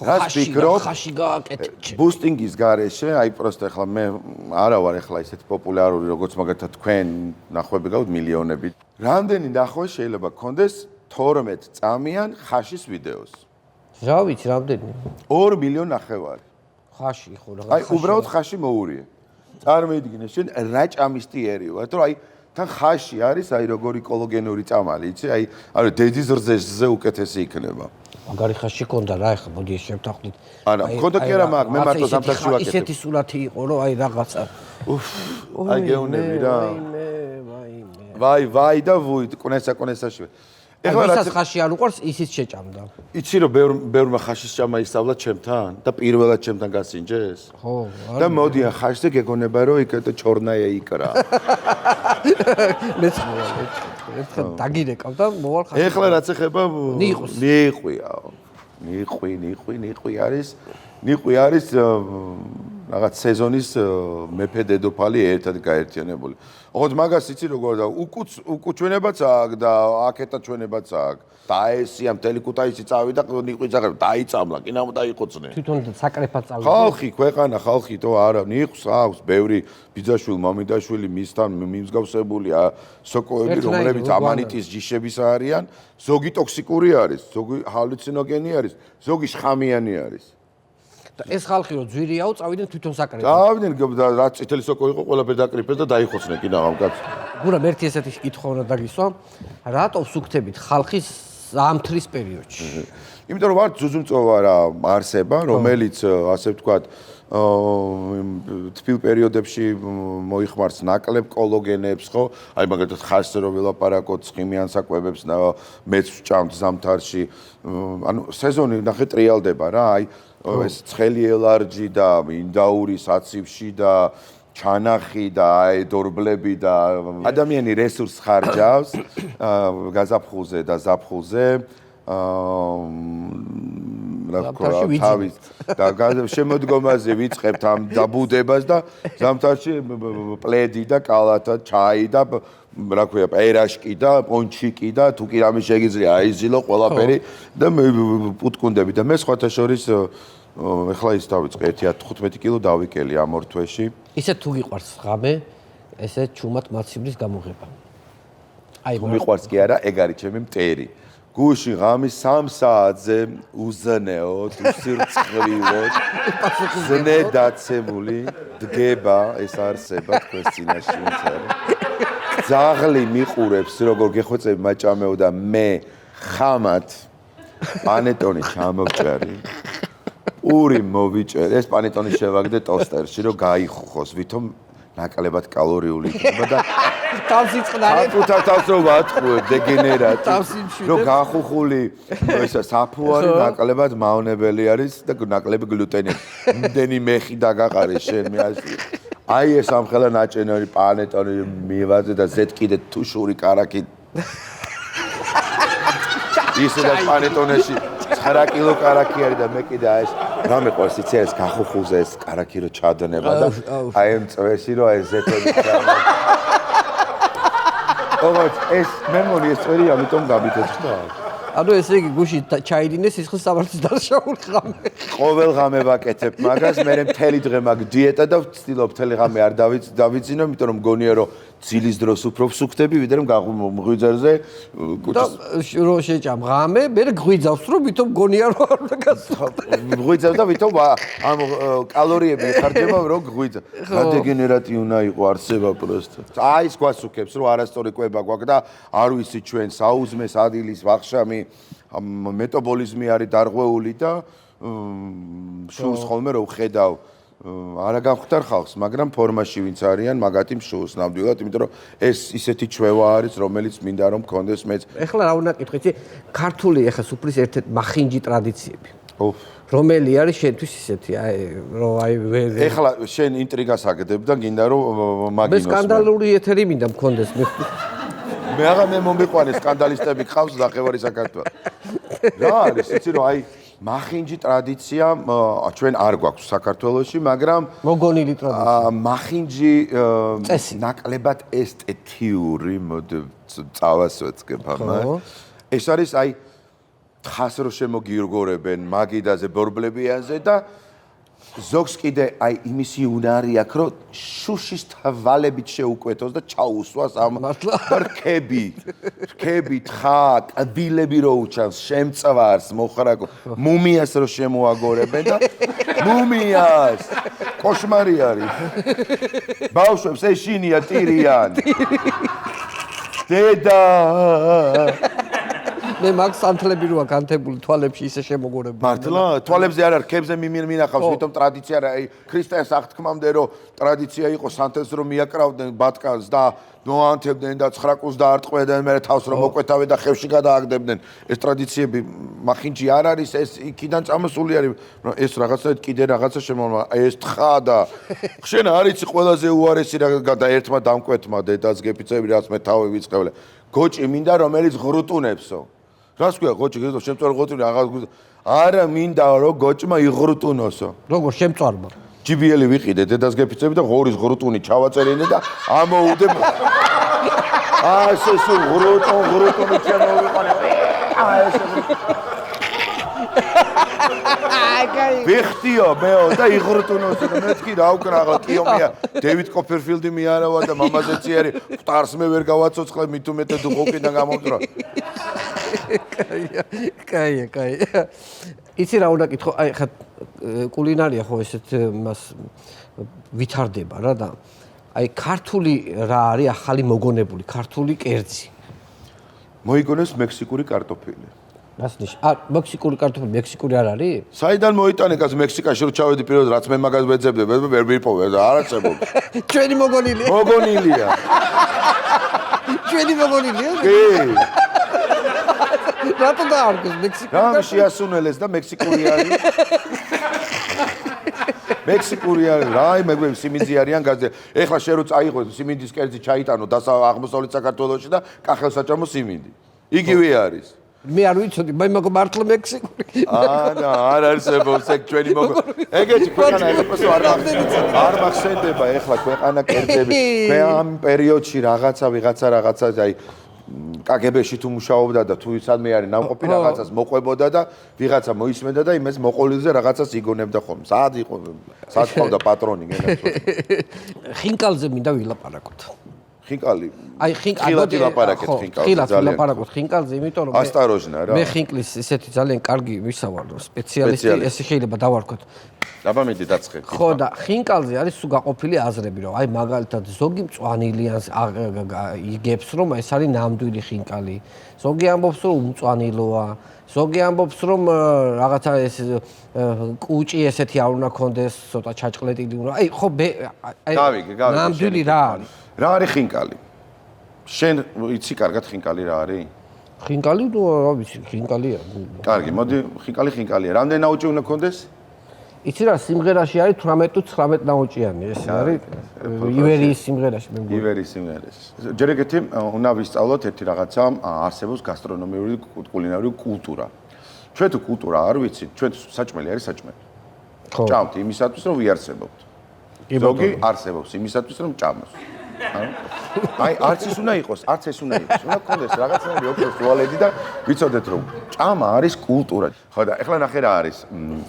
რას ფიქრობ? ხაში გააკეთე. ბუსტინგის გარეშე, აი პროსტა ახლა მე არა ვარ ახლა ისეთ პოპულარული როგორც მაგათაც თქვენ ნახვები გავთ მილიონებით. რამდენი ნახვა შეიძლება გქონდეს 12 წამიან ხაშის ვიდეოს? რა ვიცი, რამდენი? 2 მილიონი ნახევარი. ხაში ხო რა. აი უბრალოდ ხაში მოურიე. წარმოიდგინე შენ რა ჭამისტიერი ვარ, რომ აი თან ხაში არის აი როგორი კოლოგენური წამალი, იცი? აი არა დედის რძეზე უკეთესი იქნება. მაგარი ხაში ქონდა რა, ახლა მოდი შევთანხმდით. არა, ქონდა კი არა, მაგრამ მე მარტო ზამთარში ვაკეთებ. ისეთი სურათი იყო, რომ აი რაღაცა. აი გეუნები რა. ვაი და ვუი, კონესაში. ეხლა რასაც ხაში არ უყურს, ისიც შეჭამდა. იცი რომ ბევრმა ხაშის ჭამა ისწავლა ჩემთან და პირველად ჩემთან გასინჯეს? ხო. და მოდიან ხაშზე გეგონება რომ იქ ჩორნაია იკრა. მეც დაგირეკავ და მოვალ ხაში. ეხლა რაც ეხება ნიყვი არის რაღაც სეზონის მეფე დედოფალი ერთად გაერთიანებული. ოღონდ მაგას იცი როგორ და უკუჩვენებაც აქვს და აქეთა ჩვენებაც აქვს. დაესია მთელი ქუთაისი წავიდა ნიყვის აღარ დაიწამლა, კი ნამ დაიხოცნე. თვითონ საკრეფად წავიდა. ხალხი, ქვეყანა, ხალხი თო არა, ნიყვს აქვს ბევრი ბიძაშვილი, მამიდაშვილი, მისთან მიმსგავსებული სოკოები, რომლებიც ამანიტის ჯიშების არიან, ზოგი ტოქსიკური არის, ზოგი ჰალუცინოგენი არის, ზოგი შხამიანი არის. ეს ხალხი რო ძვირიაო, წავიდნენ თვითონ საკრეფად. წავიდნენ რაც წითელი სოკო იყო, ყველაფერი დაკრიფეს და დაიხოცნენ კი ნაღამ კაც. გურა ერთი ესეთი კითხვა უნდა დაგისვა. რატო ვსუქთებით ხალხის ზამთრის პერიოდში? იმიტომ რომ ვარ ძუძუმწოვა რა არსება, რომელიც ასე ვთქვათ, თბილ პერიოდებში მოიხმარს ნაკლებ კოლოგენებს, ხო? აი მაგალითად ხარს რო ველაპარაკოთ, ხიმიან საკვებებს მეც ვჭამთ ზამთარში. ანუ სეზონი ნახე ტრიალდება რა, აი ეს ცხელი ელარჯი და ინდაური საცივში და ჩანახი და აი დორბლები და ადამიანი რესურს ხარჯავს გაზაფხულზე და ზაფხულზე რა ვქო თავის და შემოდგომაზე ვიწყებთ ამ დაბუდებას და ზამთარში პლედი და კალათა ჩაი და რა ქვია პერაშკი და პონჩიკი და თუ კი რამე შეგიძლია აიზილო ყველაფერი და პუტკუნდები და მე სხვათა შორის ეხლა ის დავიწყე 15 კილო დავიკელი ამ ორ თვეში. ისე თუ გიყვარს ღამე, ესე ჩუმად მაცივრის გამოღება. აი მიყვარს კი არა, ეგ არის ჩემი მტერი. გუში ღამის 3 საათზე უზნეოდ, უსირწყვილოდ, ზნედაცემული დგება ეს არსება თქვენს წინაშე უცარი. ძაღლი მიყურებს, როგორ გეხვეწები მაჭამეო და მე ხამად პანეტონი ჩამოვჭერი. პური მოვიჭერ, ეს პანეტონი შევაგდე ტოსტერში, რომ გაიხუხოს, ვითომ ნაკლებად კალორიული იქნება და თავსი წყნარებ. თავს რომ ვატყუებ დეგენერატი. თავსი მშვიდებ. რომ გახუხული ისა საფუარი ნაკლებად მავნებელი არის და ნაკლები გლუტენი. იმდენი მეხი დაგაყარე შენ მე აი ეს ამხელა ნაჭენორი პანეტონი მივაძე და ზეთ კიდე თუშური караკი. ისე და პანეტონეში 9 კილო караკი არის და მე კიდე აი ეს რა მეყვარს იცი ეს გახუხულზე ეს караკი რო ჩადონება და აი ამ წვერში რო აი ზეთები ჩამა. ოღონდ ეს მე მგონი ეს წვერი ამიტომ გაბიძეჭდა. ანუ ესე იგი გუში ჩაიდინეს სისხლის სამართლის დაშაულ ღამე. ყოველ ღამე ვაკეთებ მაგას, მე მთელი დღე მაგ დიეტა და ვცდილობ მთელი ღამე არ დავიძინო, იმიტომ რომ მგონია რომ ძილის დროს უფრო ვსუქდები, ვიდრე მღვიძელზე კუჩის. და რო შეჭამ ღამე, მე გვიძავს რომ ვითომ მგონია რომ არ უნდა გასუქდე. მღვიძევ და ვითომ ამ კალორიები ხარჯება რომ გვიძა. რა დეგენერატი უნდა იყო არსება პროსტო. აი ეს გვასუქებს რომ არასწორი კვება გვაქვს და არ ვიცი ჩვენ საუზმეს ადილის ვახშამი მეტაბოლიზმი არის დარღვეული და შურს ხოლმე რო ვხედავ არა გავხდარ ხალხს, მაგრამ ფორმაში ვინც არიან, მაგათი მშულს ნამდვილად, იმიტომ რომ ეს ისეთი ჩვევა არის, რომელიც მინდა რომ მქონდეს მეც. ეხლა რა უნდა კითხო, იცი, ქართული ეხლა სუფრის ერთ-ერთი მახინჯი ტრადიციები. ოფ. რომელი არის შენთვის ისეთი, აი, რომ აი ეხლა შენ ინტრიგას აგდებ და გინდა რომ მაგინოს. მე სკანდალური ეთერი მინდა მქონდეს მე. მე აღარ მე მომიყვანე სკანდალისტები ყავს ნახევარი საქართველო. რა არის, იცი რომ აი მახინჯი ტრადიცია ჩვენ არ გვაქვს საქართველოში, მაგრამ მოგონილი ტრადიცია. მახინჯი ნაკლებად ესთეთიური წავასვეცგებ ამას. ეს არის აი ხას რო შემოგიურგორებენ მაგიდაზე ბორბლებიანზე და ზოგს კიდე აი იმისი უნარი აქვს რომ შუშის თვალებით შეუკვეთოს და ჩაუსვას ამ რქები თხა კბილები რო უჩანს შემწვარს მოხრაკო მუმიას რო შემოაგორებენ და მუმიას კოშმარი არის ბავშვებს ეშინია ტირიან დედა მე მაგ სანთლები როა განთებული თვალებში ისე შემოგორებული. მართლა? თვალებზე არ არის, რქებზე მინახავს, თვითონ ტრადიცია რა, აი ქრისტიანს აღთქმამდე რომ ტრადიცია იყო სანთელს რომ მიაკრავდნენ ბატკანს და ნოანთებდნენ და 9 კუს დაარტყვევდნენ, მე თავს რომ მოკვეთავენ და ხევში გადააგდებდნენ. ეს ტრადიციები მახინჯი არ არის, ეს იქიდან წამოსული არის, რომ ეს რაღაცა კიდე რაღაცა შემოვა, ეს თხა და ხშენ არ იცი ყველაზე უარესი რა და ერთმა დამკვეთმა დედას გეფიცები რაც მე თავი ვიწყევლე. გოჭი მინდა რომელიც ღრუტუნებსო. რას ქვია გოჭი გეძო შემწვარ ღრუტუნი არა მინდა რომ გოჭმა იღრუტუნოსო. როგორ შემწვარმა? ჯიბიელი ვიყიდე დედას გეფიცები და ღორის ღრუტუნი ჩავაწერინე და ამოუდე. ესე სულ ღრუტუნი ჩამოვიყანე. ესე ვიხტიო მეო და იღრუტუნოსო და მეც კი დავკრაღლა კიომია დევიდ კოპერფილდი მიარავა და მამაზეცი არის ფტარს მე ვერ გავაცოცხლე მით უმეტე დუხოკიდან გამომწრო. კაია. იცი რა უნდა კითხო, აი ხა კულინარია ხო ესეთ მას ვითარდება რა და აი ქართული რა არის ახალი მოგონებული, ქართული კერძი. მოიგონეს მექსიკური კარტოფილი. რასნიშ? მექსიკური კარტოფილი, მექსიკური არ არის? საიდან მოიტანე კაც მექსიკაში რო ჩავედი პირველად რაც მე მაგას ვეძებდი, ვერ ვიპოვე და არაცებობ. ჩვენი მოგონილია. მოგონილია. ჩვენი მოგონილია? კი. რატო დაარგეს მექსიკური? რა შეასუნელეს და მექსიკური არის. მექსიკური არის, რაი მეგრები სიმინდი არიან გაზზე. ეხლა შენ რო წაიღო სიმინდის კერძი ჩაიტანო აღმოსავლეთ საქართველოში და კახელსაჭამო სიმინდი. იგივე არის. მე არ ვიცოდი, მე მართლა მექსიკური. არ არსებობს ეგ ჩვენი ეგეთი ქვეყანა ევროპაში არ მახსენდება ეხლა ქვეყანა კერძები. მე ამ პერიოდში რაღაცა აი კგბ-ში თუ მუშაობდა და თუ სადმე არის ნამყოფი რაღაცას მოყვებოდა და ვიღაცა მოისმენდა და იმას მოყოლიზე რაღაცას იგონებდა ხოლმე. სად ყავდა პატრონი გენახო. ხინკალზე მინდა ვილაპარაკოთ. ხინკალი. აი ხინკალი ხილად ილაპარაკეთ ხინკალზე. ხილად ილაპარაკოთ ხინკალზე, იმიტომ რომ ასტაროჟნა რა. მე ხინკლის ესეთი ძალიან კარგი ვისავარო სპეციალისტი, ესე შეიძლება დავარქოთ. დაბამედი დაცხე. ხო და ხინკალზე არის სულ გაყოფილი აზრები, რომ აი მაგალითად ზოგი მწვანილიანს იგებს, რომ ეს არის ნამდვილი ხინკალი. ზოგი ამბობს, რომ უმწვანილოა. ზოგი ამბობს, რომ რაღაცა ეს კუჭი ესეთი არ უნდა კონდეს, ცოტა ჩაჭყლეტილი უნდა. აი ხო აი გავიგე. ნამდვილი რა არის? რა არის ხინკალი? შენ იცი კარგად ხინკალი რა არის? ხინკალი ნუ რა ვიცი, ხინკალია. კარგი, მოდი ხინკალია. რამდენი ნაოჭი უნდა კონდეს? იცი რა, სიმღერაში არის 18 თუ 19 ნაოჭიანი, ეს არის ივერიის სიმღერაში მე მგონი. ივერიის სიმღერაში. ჯერ ეგეთი უნდა ვისწავლოთ ერთი რაღაცა, არსებობს გასტრონომიული კულინარიული კულტურა. ჩვენ თუ კულტურა არ ვიცით, ჩვენ საჭმელი არის საჭმელი. ხო. ჭამთ იმისათვის, რომ ვიარსებობთ. ზოგი არსებობს იმისათვის, რომ ჭამოს. აი, არც ის უნდა იყოს, არც ეს უნდა იყოს. უნდა გქონდეს რაღაცნაირი ოქროს ტუალეტი და ვიცოდეთ, რომ ჭამა არის კულტურა. ხო და ეხლა ნახე რა არის.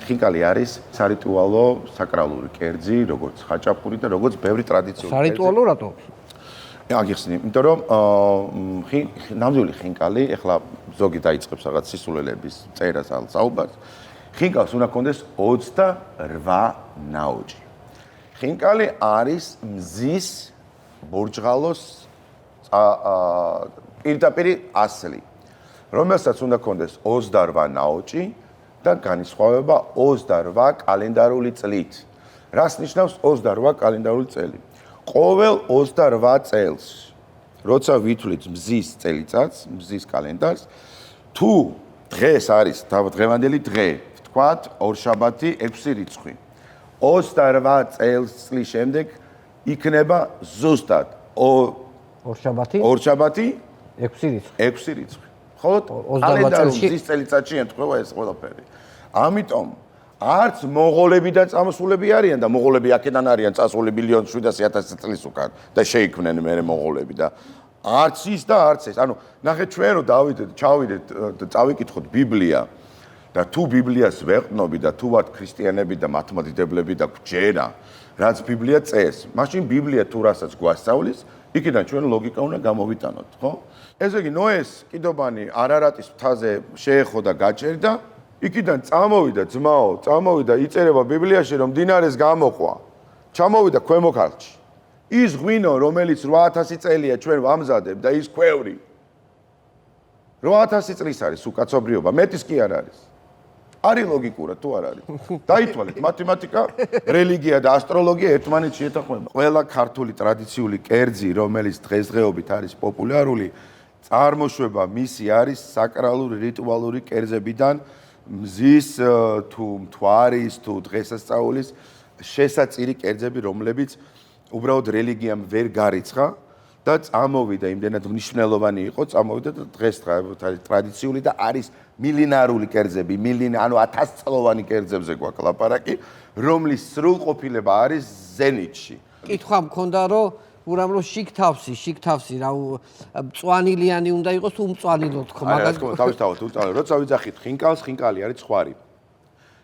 ხინკალი არის სარიტუალო საკრალური კერძი, როგორც ხაჭაპური და როგორც ბევრი ტრადიციული. სარიტუალო რატო? აგიხსნი, იმიტომ რომ ნამდვილი ხინკალი, ეხლა ზოგი დაიწყებს რაღაც სისულელების წერას ან საუბარს. ხინკალს უნდა გქონდეს 28 ნაოჭი. ხინკალი არის მზის ბორჯღალოს პირდაპირი ასლი, რომელსაც უნდა გქონდეს 28 ნაოჭი და განსხვავება 28 კალენდარული წლით. რას ნიშნავს 28 კალენდარული წელი? ყოველ 28 წელს, როცა ვითვლით მზის წელიწადს, მზის კალენდარს, თუ დღეს არის დღევანდელი დღე, ვთქვათ, ორშაბათი 6 რიცხვი. 28 წლის შემდეგ იქნება ზუსტად ორშაბათი 6 რიცხვი. 6 რიცხვი. ხოლო კალენდარულ მზის წელიწადში ემთხვევა ეს ყველაფერი. ამიტომ არც მონღოლები და წამოსულები არიან და მონღოლები აქედან არიან წასული 1.700.000 წლის უკან და შეიქმნენ მერე მონღოლები და არც ის და არც ეს. ანუ ნახეთ ჩვენ რომ ჩავიდეთ და წავიკითხოთ ბიბლია და თუ ბიბლიას ვეყნობი და თუ ვართ ქრისტიანები და მათემატიკებლები და გვჯერა რაც ბიბლია წერს, მაშინ ბიბლია თუ რასაც გვასწავლის, იქიდან ჩვენ ლოგიკა უნდა გამოვიტანოთ, ხო? ესე იგი ნოეს კიდობანი არარატის მთაზე შეეხო და გაჭერდა, იქიდან წამოვიდა ძმაო, წამოვიდა იწერება ბიბლიაში რომ დინარეს გამოყვა. ჩამოვიდა ქვემო ქართლში. ის ღვინო, რომელიც 8000 წელია ჩვენ ვამზადებ და ის ქვევრი 8000 წლის არის უკაცობრიობა, მეტის კი არ არის. არის ლოგიკურად თუ არ არის? დაითვალეთ, მათემატიკა, რელიგია და ასტროლოგია ერთმანეთში ეთანხმება. ყველა ქართული ტრადიციული კერძი, რომელიც დღესდღეობით არის პოპულარული, წარმოშვება მისი არის საკრალური რიტუალური კერძებიდან, მზის თუ მთვარის თუ დღესასწაულის შესაწირი კერძები, რომლებიც უბრალოდ რელიგიამ ვერ გარიცხა და წამოვიდა იმდენად მნიშვნელოვანი იყო, წამოვიდა და დღეს ტრადიციული და არის მილინარული კერძები, ანუ 1000 წლოვანი კერძებზე გვაქვს ლაპარაკი, რომლის სრულყოფილება არის ზენიტში. კითხვა მქონდა, რომ უბრალოდ შიგთავსი რა მწვანილიანი უნდა იყოს თუ უმწვანილო თქო, მაგალითად თავისთავად უწვალე, როცა ვიძახით ხინკალს, ხინკალი არის ხვარი.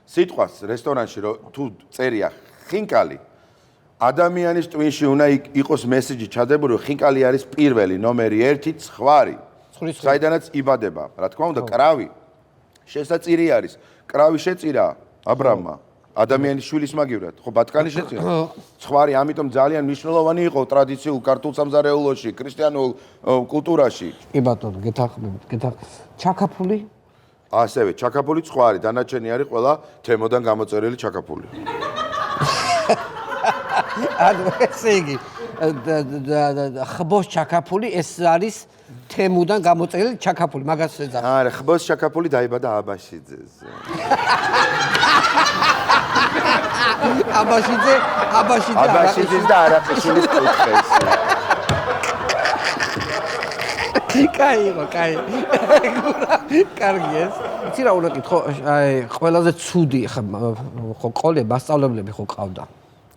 სიტყვას რესტორანში თუ წერია ხინკალი, ადამიანის ტვინში უნდა იყოს მესიჯი ჩადებული, რომ ხინკალი არის პირველი, ნომერი 1 ხვარი. საიდანაც იბადება, რა თქმა უნდა, კრავი შესაწირი არის. კრავი შეწირა აბრამმა ადამიანის შვილის მაგივრად, ხო ბატკანი შეწირა. ხვარი ამიტომ ძალიან მნიშვნელოვანი იყო ტრადიციულ ქართულ სამზარეულოში, ქრისტიანულ კულტურაში. კი ბატონო, გეთახმებით. ჩაკაფული? ასევე ჩაკაფული ხვარი, დანარჩენი არის ყველა თემოდან გამოწერილი ჩაკაფული. ანუ ესე იგი ხბოს ჩაკაფული ეს არის თემუდან გამოწერილი ჩაკაფული, მაგას ეძახ. არა, ხბოს ჩაკაფული დაიბადა აბაშიძეზე. აბაშიძე და არაყიშვილის კუთხეს. კაი. კარგი ეს. იცი რა უნდა კითხო, აი ყველაზე ცუდი ხო ყოლე მასწავლებლები ხო ყავდა.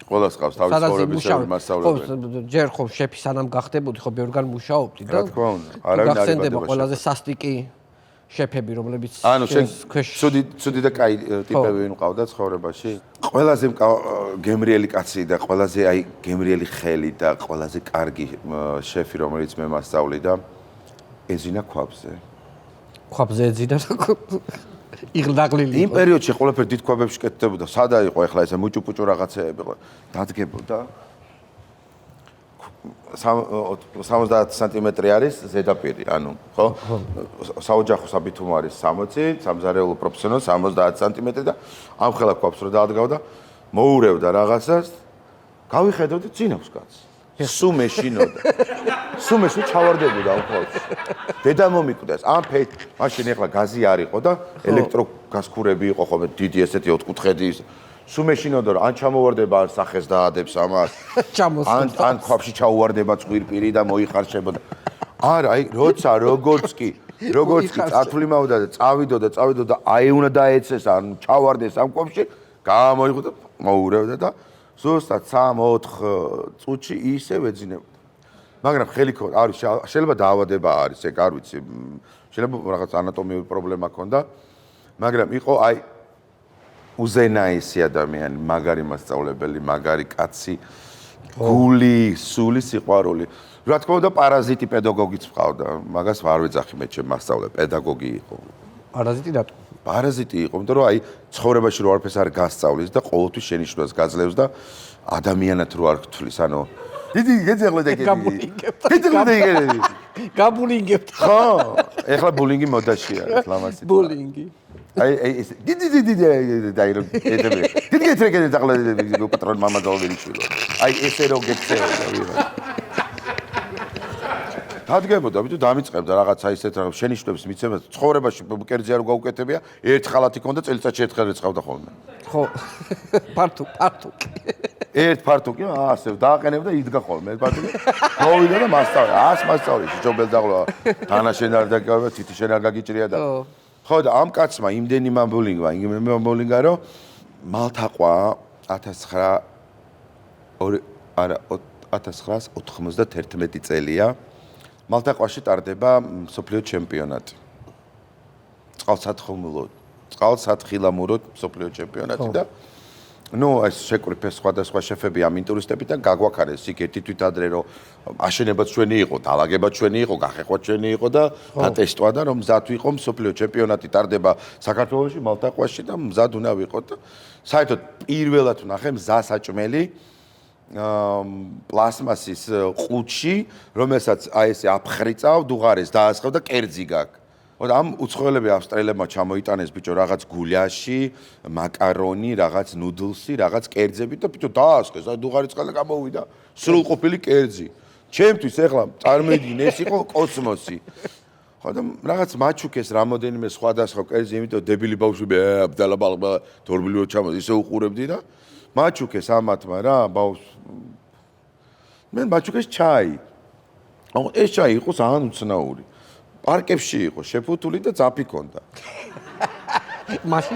ყველას ყავს თავის ცხოვრების მასწავლებელი. ხო, ჯერ ხო შეფი სანამ გახდებოდი, ხო ბევრგან მუშაობდი და რა თქმა უნდა, არავინ არ იბადება. ყველაზე სასტიკი შეფები, რომლებიც ანუ შენ ცუდი და კაი ტიპები ვინ ყავდა ცხოვრებაში? ყველაზე გემრიელი კაცი და ყველაზე აი გემრიელი ხელი და ყველაზე კარგი შეფი, რომელიც მე მასწავლიდა ეზინა ქვაბზე. ქვაბზე ეძინა იღლდაღლილი. იმ პერიოდში ყველაფერი დიდ ქვაბებში კეთდებოდა. სადა იყო ახლა ეს მუჭუ-პუჭუ რაღაცეები ყო. დადგებოდა 70 სანტიმეტრი არის ზედაპირი, ანუ, ხო? საოჯახო საბითუმო არის 60, სამზარეულო პროფესიონალ 70 სანტიმეტრი და ამ ხელა ქვაბს რო დაადგავდა, მოურევდა რაღაცას, გავიხედავდი წინავს კაცს. სულ მეშინოდა. სულ მეშინ ჩავარდებოდა ამ ქვაბში. დედა მომიკვდეს, ამ მაშინ ახლა გაზი არ იყო და ელექტროგაზქურები იყო ხოლმე დიდი ესეთი 4 კუთხედი ის. სულ მეშინოდა რომ ან ჩამოვარდება ან სახეს დაადებს ამას. ან ქვაბში ჩაუვარდება წვირპირი და მოიხარშებოდა. არა, აი როცა როგორც კი წათვლიმავდა და წავიდოდა, აი უნდა დაეცეს ან ჩავარდეს ამ ქვაბში, გამოიხოდა, მოურევდა და ზუსტად 3-4 წუთში ისევ ეძინებოდა. მაგრამ ხელი ხო არის შეიძლება დაავადება არის, ეგ არ ვიცი. შეიძლება რაღაც ანატომიური პრობლემა ქონდა, მაგრამ იყო აი უზენაესი ადამიანი, მაგარი მასწავლებელი, მაგარი კაცი, გული, სული სიყვარული. რა თქმა უნდა, პარაზიტი პედაგოგიც მყავდა, მაგას არ ვეძახი მე ჩემ მასწავლებლად, პედაგოგი იყო. პარაზიტი რატო? პარაზიტი იყო, იმიტომ რომ აი ცხოვრებაში რო არაფერს არ გასწავლის და ყოველთვის შენიშვნას გაძლევს და ადამიანად რო არ გთვლის, ანუ დიდი გეძაღლა და გაბულინგებთ. ხო, ეხლა ბულინგი მოდაშია, ეხლა მასი. ბულინგი. აი ეს დიდი დაირო ედები. დიდი ეტრეკე დაყლა პატრონ მამა დაუვიჩვილო. აი ესე რო გექცეოდა ვიღა. დადგებოდა, ვიდრე დამიწყებდა რაღაცა ისეთ რაღაც შენიშვნებს მიცემა ცხოვრებაში კერძი არ გაუკეთებია, ერთ ხალათი ქონდა წელიწადში ერთხელ ეცხავდა ხოლმე. ხო. პარტუკი. ერთ პარტუკი ასე დააყენებდა იდგა ხოლმე ერთ პარტუკი. მოვიდა და მასწავლე, ჯობელ დაღლა. თანაშენ არ დაგავება, თითი შენ არ გაგიჭრია და ხო და ამ კაცმა იმდენი მამბოლინგა რომ მალთაყვა 1991 წელია მალთაყვაში ტარდება მსოფლიო ჩემპიონატი. წყალსათხილამურო მსოფლიო ჩემპიონატი და ნუ ეს შეკრიფეს სხვადასხვა შეფები ამ ინტურისტებიდან გაგვაქარეს იქ ერთი თვით ადრე რომ აშენებაც ჩვენი იყო, დაალაგებაც ჩვენი იყო, გახეხვაც ჩვენი იყო და დატესტვა და რომ მზად ვიყო მსოფლიო ჩემპიონატი ტარდება საქართველოში მალთაყვაში და მზად უნდა ვიყო და საერთოდ პირველად ვნახე მზასაჭმელი პლასმასის ყუთში, რომელსაც აი ესე აფხრიწავ, დუღარეს დაასხავ და კერძი გაქვს. ამ უცხოელები ავსტრაელებმა ჩამოიტანეს ბიჭო რაღაც გულიაში, მაკარონი, რაღაც ნუდლსი, რაღაც კერძები და ბიჭო დაასხეს, აი დუღარი წყალზე გამოვიდა, სრულყოფილი კერძი. ჩემთვის ახლა წარმოიდგინე ეს იყო კოსმოსი. ხო და რაღაც მაჩუკეს რამოდენიმე სხვადასხვა კერძი, იმიტომ დებილი ბავშვები აბდალაბალბა თორბილიო ჩამო ისე უყურებდი და მაჩუკეს ამათმა რა ბავშვ მე მაჩუკეს ჩაი. ეს ჩაი იყო ძალიან უცნაური. პარკებში იყო შეფუთული და ძაფი ქონდა. მაშინ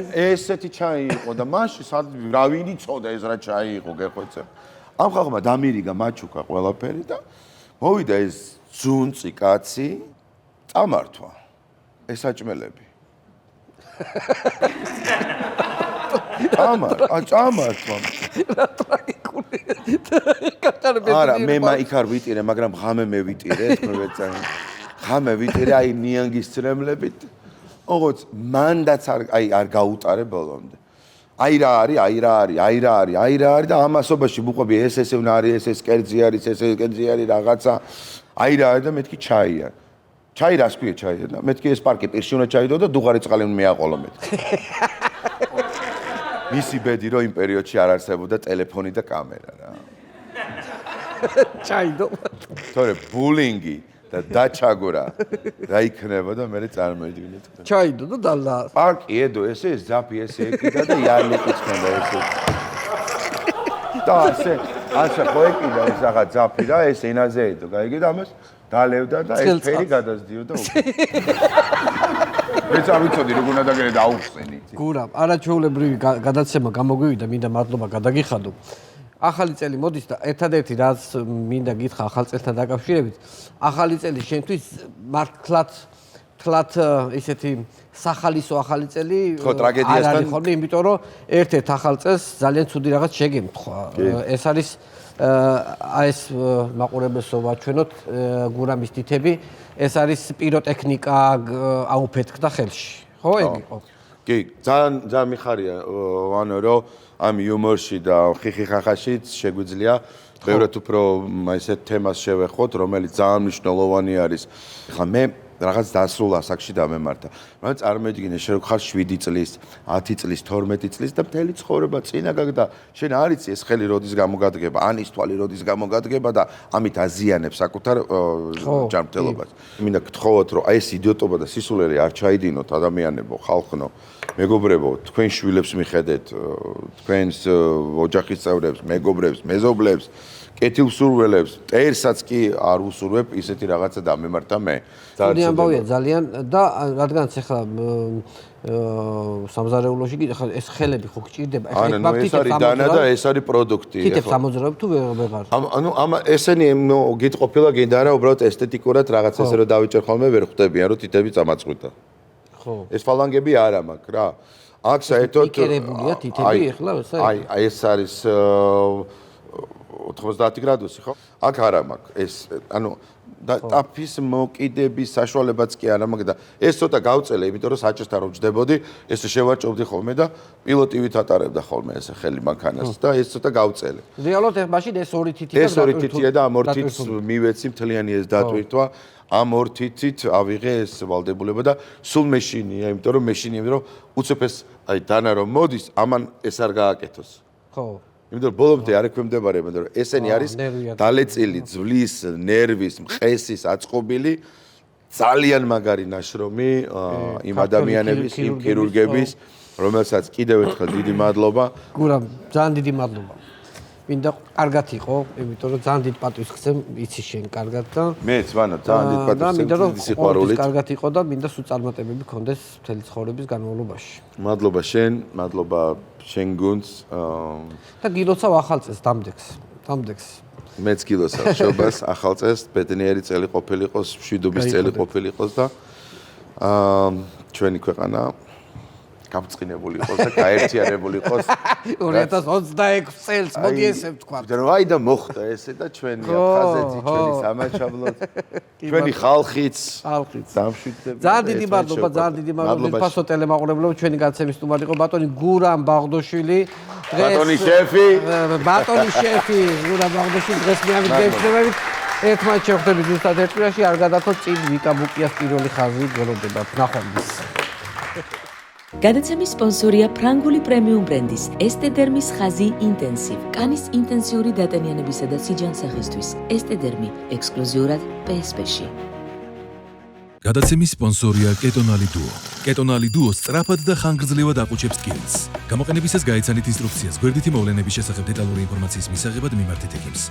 ესეთი ჩაი იყო და მაშინ რა ვინ იცოდა ეს რა ჩაი იყო გეხვეწე. ამ ხალხმა დამირიგა მაჩუკა ყველაფერი და მოვიდა ეს ძუნწი კაცი წამართვა. ესაჭმელები. წამართვა. რა ტრაგიკული. არა, მე იქ არ ვიტირე, მაგრამ ღამე მე ვიტირე, თქვენ ვეცანი. ღამე ვიტირე აი ნიანგის ცრემლებით. ოღონდ მანდაც არ გაუტარე ბოლომდე. აი რა არის და ამასობაში ვუყვები ეს უნდა არის, ეს კერძი არის, ეს კერძი არის რაღაცა. აი რა არის და მეთქი ჩაია. ჩაი რას ქვია ჩაი და მეთქი ეს პარკი პირში უნდა ჩაიდო და დუღარი წყალი მეაყოლო მეთქი. მისი ბედი რომ იმ პერიოდში არ არსებობდა ტელეფონი და კამერა რა. ჩაიდო. თორე ბულინგი და დაჩაგვრა რა იქნება და მე წარმოიდგინეთ. ჩაიდო და დალა. პარკი ედო ესე ზაფი ესე ეკიდა და იარლიკიც ხონდა ესე. და ასე ხო ეკიდა ეს რაღაც ზაფი რა ეს ენაზე ედო. გაიგეთ ამას დალევდა და ეს ფერი გადასდიოდა უკვე. მეც არ ვიცოდი როგორ უნდა დაგერე და აუხსენი. გურამ, არაჩვეულებრივი გადაცემა გამოგვივიდა, მინდა მადლობა გადაგიხადო. ახალი წელი მოდის და ერთადერთი რაც მინდა გითხრა ახალ წელთან დაკავშირებით, ახალი წელი შენთვის მართლაც ისეთი სახალისო ახალი წელი ტრაგედიასთან არ არის ხოლმე, იმიტომ რომ ერთ-ერთ ახალ წელს ძალიან ცუდი რაღაც შეგემთხვა. ეს არის ეს მაყურებელსო ვაჩვენოთ გურამის თითები, ეს არის პიროტექნიკა აუფეთქდა ხელში. ხო, ეგ იყო. კი, ძალიან მიხარია ანუ რომ ამ იუმორში და ხიხიხახაშიც შეგვიძლია ბევრად უფრო ესეთ თემას შევეხოთ, რომელიც ძალიან მნიშვნელოვანი არის. ხა მე რაღაც დასრულ ასაკში დამემართა. მაგრამ წარმოიდგინე, შენ ხარ 7 წლის, 10 წლის, 12 წლის და მთელი ცხოვრება წინა გაგდა. შენ არ იცი ეს ხელი როდის გამოგადგება, ანის თვალი როდის გამოგადგება და ამით აზიანებს საკუთარ ჯანმრთელობას. მინდა გთხოვოთ, რომ აი ეს იდიოტობა და სისულელე არ ჩაიდინოთ ადამიანებო, ხალხნო. მეგობრებო, თქვენ შვილებს მიხედეთ, თქვენს ოჯახის წევრებს, მეგობრებს, მეზობლებს, კეთილსურველებს, მტერსაც კი არ უსურვებ ისეთი რაღაცა დამემართა მე. ცუდი ამბავია ძალიან და რადგანაც ახლა სამზარეულოში ეს ხელები ხო გჭირდება. ახლა ეს არის დანა და ეს არის პროდუქტი. თითებს ამოძრავებ თუ ვეღარ? ანუ ესენი გიტყოფილა გინდა რა უბრალოდ ესთეტიკურად რაღაც ესე რომ დავიჭერ ხოლმე ვერ ხვდებიან რომ თითები წამაწყვიტა. ხო. ეს ფალანგები არა მაქვს რა. აქ საერთოდ იკერებულია თითები ახლა აი ეს არის 90 გრადუსი ხო? აქ არა მაქვს ეს ანუ და ტაფის მოკიდების საშუალებაც კი არა მაქვს და ეს ცოტა გავწელე, იმიტომ რომ საჭესთან რომ ჯდებოდი, ესე შევარჭოვდი ხოლმე და პილოტივით ატარებდა ხოლმე ესე ხელი მანქანას და ეს ცოტა გავწელე. რეალურად მაშინ ეს ორი თითია ეს ორი თითია და ამ ორ თითს მივეცი მთლიანი ეს დატვირთვა. ამ ორ თითით ავიღე ეს ვალდებულება და სულ მეშინია, იმიტომ რომ მეშინია, რომ უცებ ეს აი დანა რომ მოდის, ამან ეს არ გააკეთოს. ხო. იმიტომ რომ ბოლომდე არ ექვემდებარება, რომ ესენი არის დალეწილი ძვლის, ნერვის, მყესის აწყობილი ძალიან მაგარი ნაშრომი იმ ადამიანების, იმ ქირურგების, რომელსაც კიდევ ერთხელ დიდი მადლობა. გურამ, ძალიან დიდი მადლობა. მინდა კარგად იყო, იმიტომ რომ ძალიან დიდ პატივს გცემ, იცი შენ კარგად და მეც ვანო ძალიან დიდ პატივს გცემ დიდი სიყვარულით. კარგად იყო და მინდა სულ წარმატებები გქონდეს მთელი ცხოვრების განმავლობაში. მადლობა შენ, მადლობა შენ გუნდს და გილოცავ ახალ წელს დამდეგს. მეც გილოცავ შობას ახალ წელს, ბედნიერი წელი ყოფილიყოს, მშვიდობის წელი ყოფილიყოს და ჩვენი ქვეყანა გამწყინებული იყოს და გაერთიანებული იყოს 2026 წელს მოდი ესე ვთქვა. აი და მოხდა ესე და ჩვენი აფხაზეთი, ჩვენი სამაჩაბლო, ჩვენი ხალხიც დამშვიდდება. ძალიან დიდი მადლობა, ძალიან დიდი მადლობა ფასო ტელემაყურებლო, ჩვენი განცემის სტუმარი იყო ბატონი გურამ ბაღდოშვილი. ბატონი შეფი გურამ ბაღდოშვილი დღეს მეამით გეჩნევებით. ერთმანეთს შევხვდებით ზუსტად ერთ კვირაში, არ გადახოთ წინ ვიკა ბუკიას პირველი ხაზი გველოდებათ. ნახვამდის. გადაცემის სპონსორია ფრანგული პრემიუმ ბრენდის ესტედერმის ხაზი ინტენსივ. კანის ინტენსიური დატენიანებისა და სიჯანსაღისთვის. ესტედერმი ექსკლუზიურად PSP-ში. გადაცემის სპონსორია კეტონალი დუო. კეტონალი დუო სწრაფად და ხანგრძლივად აყუჩებს ტკივილს. გამოყენებისას გაიცანით ინსტრუქციას გვერდითი მოვლენების შესახებ დეტალური ინფორმაციის მისაღებად მიმართეთ ექიმს.